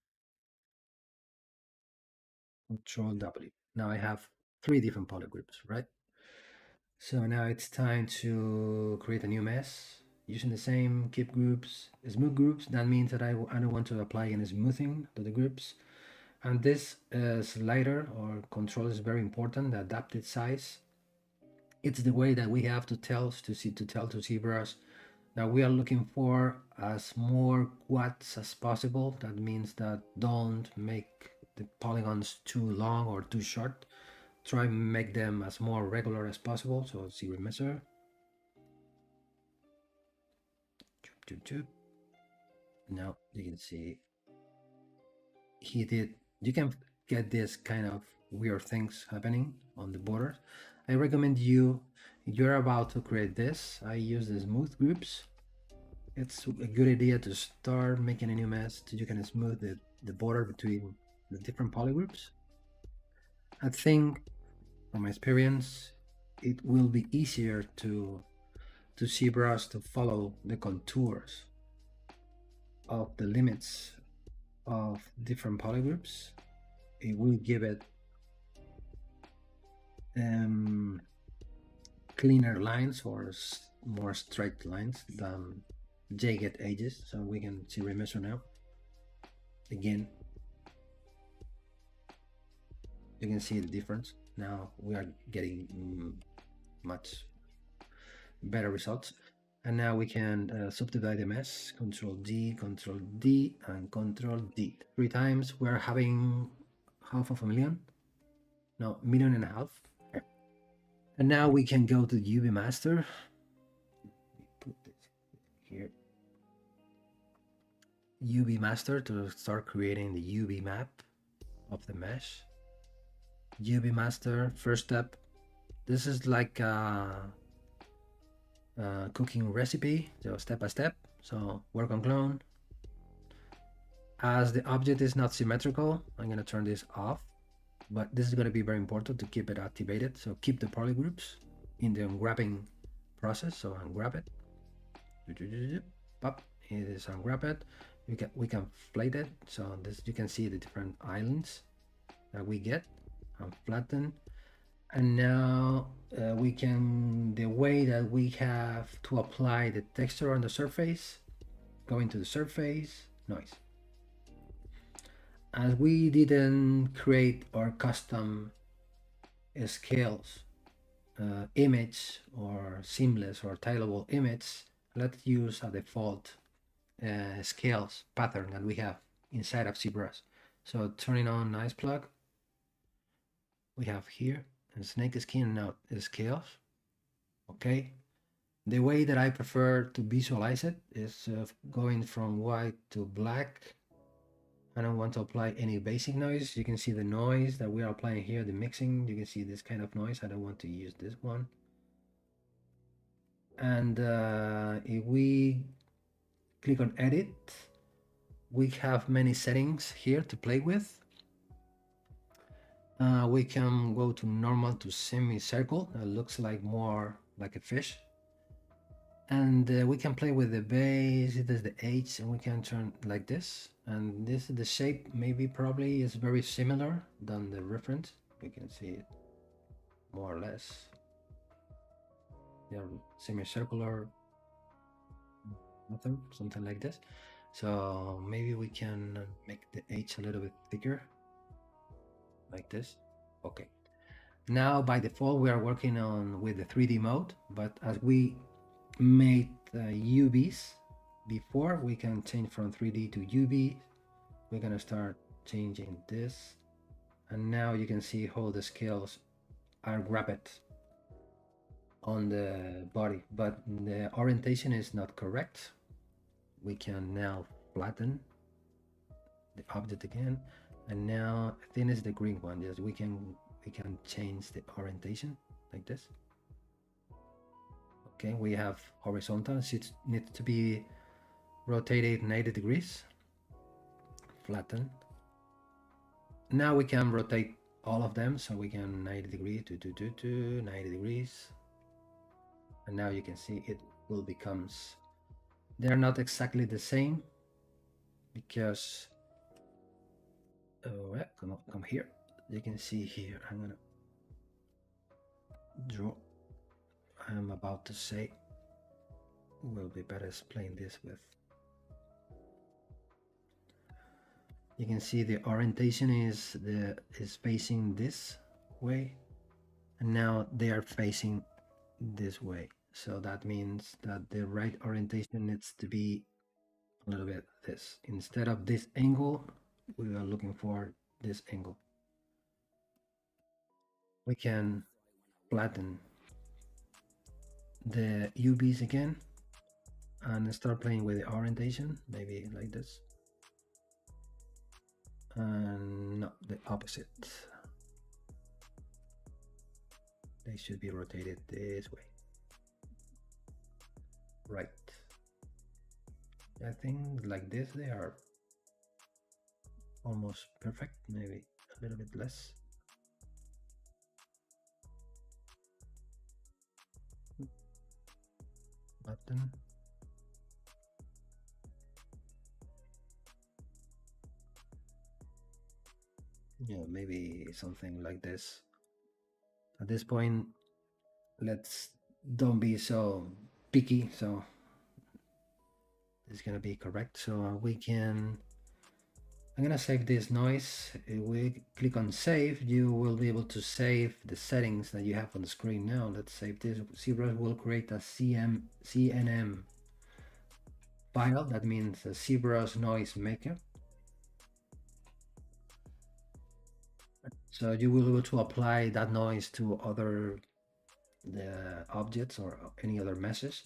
Control W. Now I have 3 different polygroups, right? So now it's time to create a new mesh using the same keep groups, smooth groups. That means that I don't want to apply any smoothing to the groups. And this slider or control is very important, the adapted size. It's the way that we have to tell to ZBrush that we are looking for as more quads as possible. That means that don't make the polygons too long or too short. Try and make them as more regular as possible. So zero measure. Now you can see he did. You can get this kind of weird things happening on the border. I recommend you, if you're about to create this, I use the smooth groups. It's a good idea to start making a new mesh so you can smooth the border between the different polygroups. I think, from my experience, it will be easier to to ZBrush to follow the contours of the limits of different polygroups, it will give it cleaner lines or more straight lines than jagged edges. So we can see remeasure now. Again, you can see the difference. Now we are getting much better results. And now we can subdivide the mesh, Control D, and Control D. 3 times. We're having 500,000. No, 1.5 million. And now we can go to UV Master. Put this here. UV Master to start creating the UV map of the mesh. UV Master, first step. This is like a cooking recipe, so step by step. So work on clone. As the object is not symmetrical, I'm going to turn this off, but this is going to be very important to keep it activated. So keep the polygroups in the unwrapping process. So unwrap it. Pop, it is unwrapped. We can plate it. So this, you can see the different islands that we get and flatten. And now we can, the way that we have to apply the texture on the surface, go into the surface, noise. As we didn't create our custom scales image or seamless or tileable image, let's use a default scales pattern that we have inside of ZBrush. So turning on nice plug, we have here and snake skin now scales. Okay, the way that I prefer to visualize it is going from white to black. I don't want to apply any basic noise. You can see the noise that we are applying here, the mixing. You can see this kind of noise. I don't want to use this one. And if we click on edit, we have many settings here to play with. We can go to normal to semicircle. It looks like more like a fish. And we can play with the base, it is the H, and we can turn like this. And this is the shape, maybe probably is very similar than the reference. We can see it more or less. They're semicircular, something like this. So maybe we can make the H a little bit thicker, like this. Okay. Now by default we are working on with the 3D mode, but as we made UVs before, we can change from 3D to UV. We're gonna start changing this, and now you can see how the scales are wrapped on the body, but the orientation is not correct. We can now flatten the object again, and now I think it's the green one. Yes, we can change the orientation like this. Okay, we have horizontal, so it needs to be rotated 90 degrees. Flatten. Now we can rotate all of them, so we can 90 degrees, 90 degrees. And now you can see it will becomes, they're not exactly the same because, oh, come here. You can see here, I'm gonna draw. I'm about to say, will be better explain this with. You can see the orientation is facing this way, and now they are facing this way. So that means that the right orientation needs to be a little bit this. Instead of this angle, we are looking for this angle. We can flatten the UVs again and start playing with the orientation, maybe like this. And not the opposite. They should be rotated this way. Right. I think like this they are almost perfect, maybe a little bit less. button. Yeah, maybe something like this. At this point, let's don't be so picky. So it's gonna be correct. So we can. I'm gonna save this noise. If we click on save, you will be able to save the settings that you have on the screen now. Let's save this. ZBrush will create a CNM file. That means a ZBrush noise maker. So you will be able to apply that noise to other the objects or any other meshes.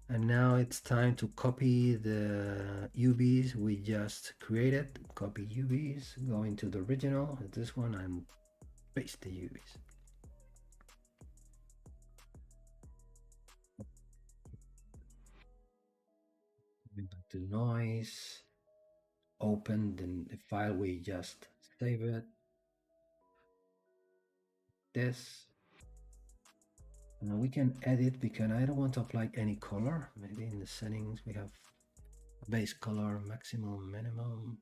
And now it's time to copy the UVs we just created. Copy UVs, go into the original, this one, and paste the UVs. Back to noise, open the file we just saved it. This. And we can edit because I don't want to apply any color. Maybe in the settings we have base color, maximum, minimum.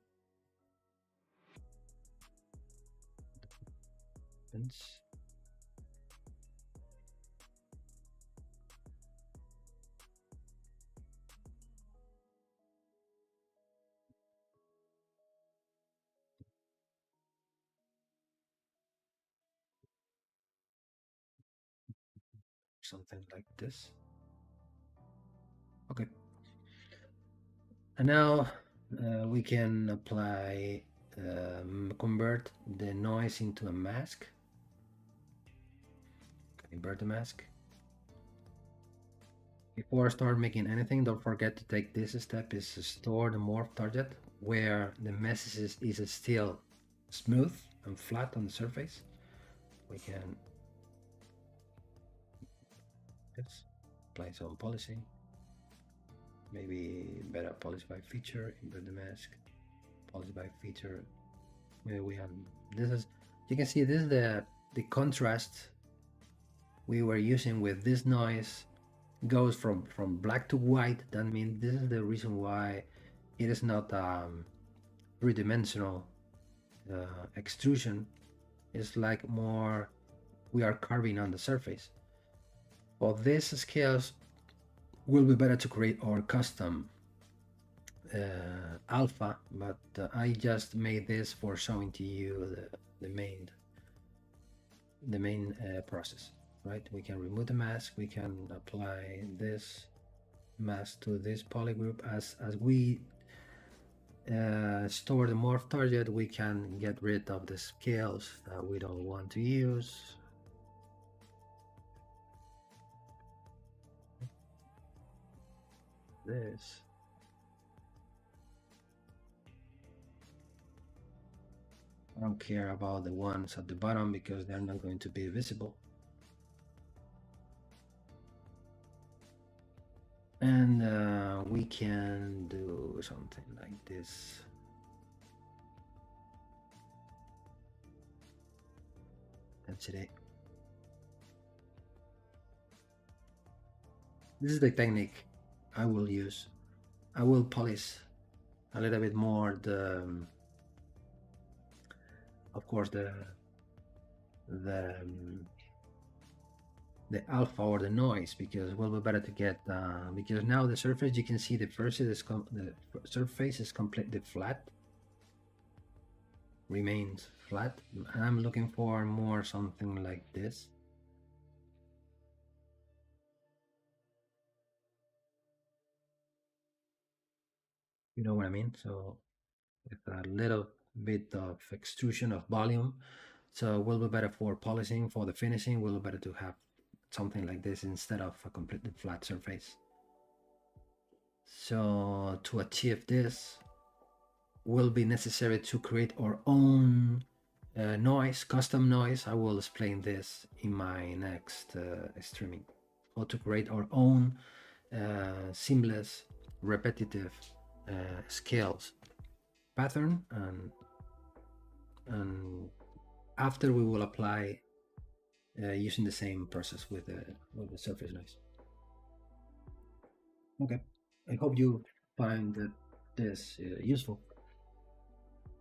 Something like this. Okay. And now we can apply, convert the noise into a mask. Invert the mask. Before I start making anything, don't forget to take this step, is store the morph target where the message is still smooth and flat on the surface. We can apply some policy, maybe better policy by feature, invert the mask, policy by feature. Maybe we have, this is, you can see this is the contrast we were using with this noise goes from black to white. That means this is the reason why it is not three-dimensional extrusion. It's like more we are carving on the surface. For these scales will be better to create our custom alpha, but I just made this for showing to you the main process. Right, we can remove the mask, we can apply this mask to this polygroup. As we store the morph target, we can get rid of the scales that we don't want to use. This. I don't care about the ones at the bottom because they're not going to be visible. And we can do something like this. That's it. This is the technique I will use. I will polish a little bit more the, of course, the alpha or the noise, because it will be better to get because now the surface, you can see the surface is completely flat, remains flat, and I'm looking for more something like this. You know what I mean? So with a little bit of extrusion of volume, so it will be better for polishing. For the finishing, will be better to have something like this instead of a completely flat surface. So to achieve this, will be necessary to create our own noise, custom noise. I will explain this in my next streaming. How to create our own seamless, repetitive scales pattern, and after we will apply using the same process with the surface noise. Okay, I hope you find that this useful.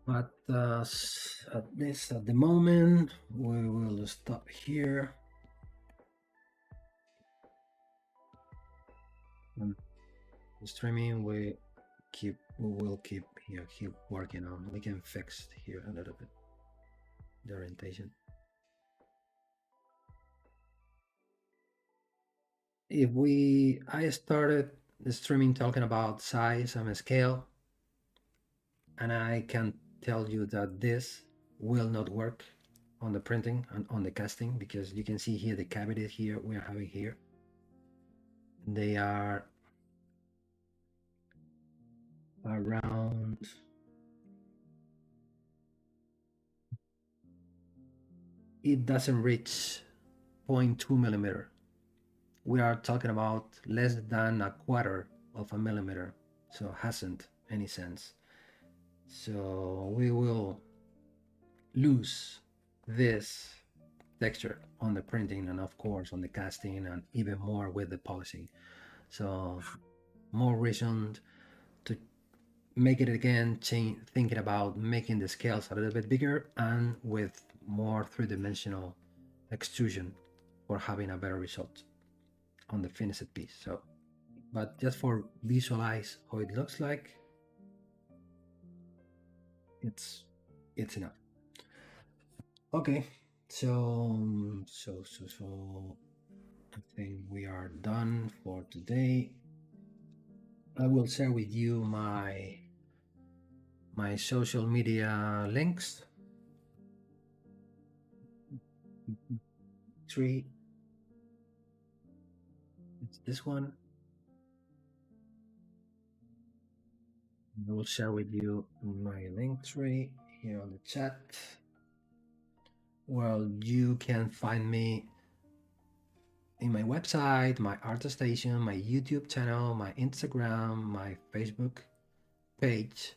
But at least at the moment, we will stop here. And the streaming, we will keep here, keep working on. We can fix here a little bit the orientation. I started the streaming talking about size and scale, and I can tell you that this will not work on the printing and on the casting, because you can see here the cavities here we are having here. They are around, it doesn't reach zero 0.2 millimeter. We are talking about less than a quarter of a millimeter, so hasn't any sense. So we will lose this texture on the printing, and of course on the casting, and even more with the polishing. So more reason to make it again, change, thinking about making the scales a little bit bigger and with more three-dimensional extrusion for having a better result on the finished piece. So, but just for visualize how it looks like, it's enough. Okay, so I think we are done for today. I will share with you my social media links. Three. It's this one. I will share with you my link tree here on the chat. Well, you can find me in my website, my ArtStation, my YouTube channel, my Instagram, my Facebook page,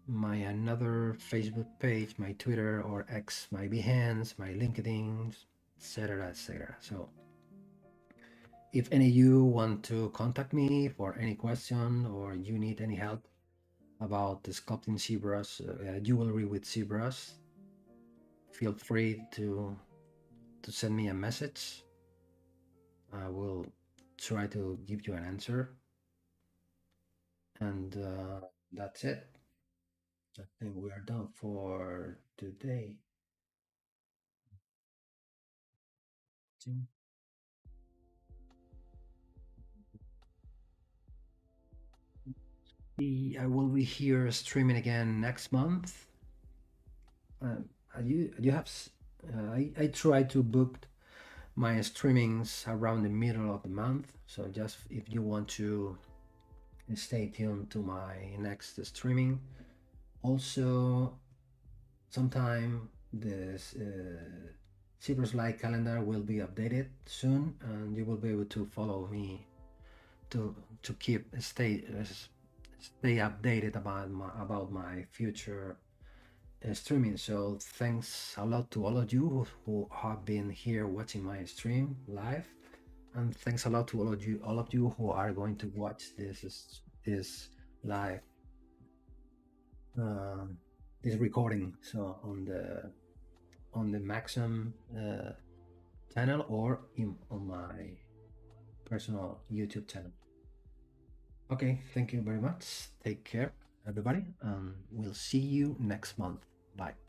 my another Facebook page, my Twitter or X, my Behance, my LinkedIn, etc., etc. So if any of you want to contact me for any question, or you need any help about the sculpting ZBrush, jewelry with ZBrush, feel free to send me a message. I will try to give you an answer. And that's it. I think we are done for today. I will be here streaming again next month. You have I try to book my streamings around the middle of the month. So just if you want to stay tuned to my next streaming. Also, sometime this ZBrush Live calendar will be updated soon, and you will be able to follow me to stay updated about my future streaming. So thanks a lot to all of you who have been here watching my stream live, and thanks a lot to all of you who are going to watch this live this recording. So on the Maxon channel, or on my personal YouTube channel. Okay, thank you very much. Take care, everybody, and we'll see you next month. Bye.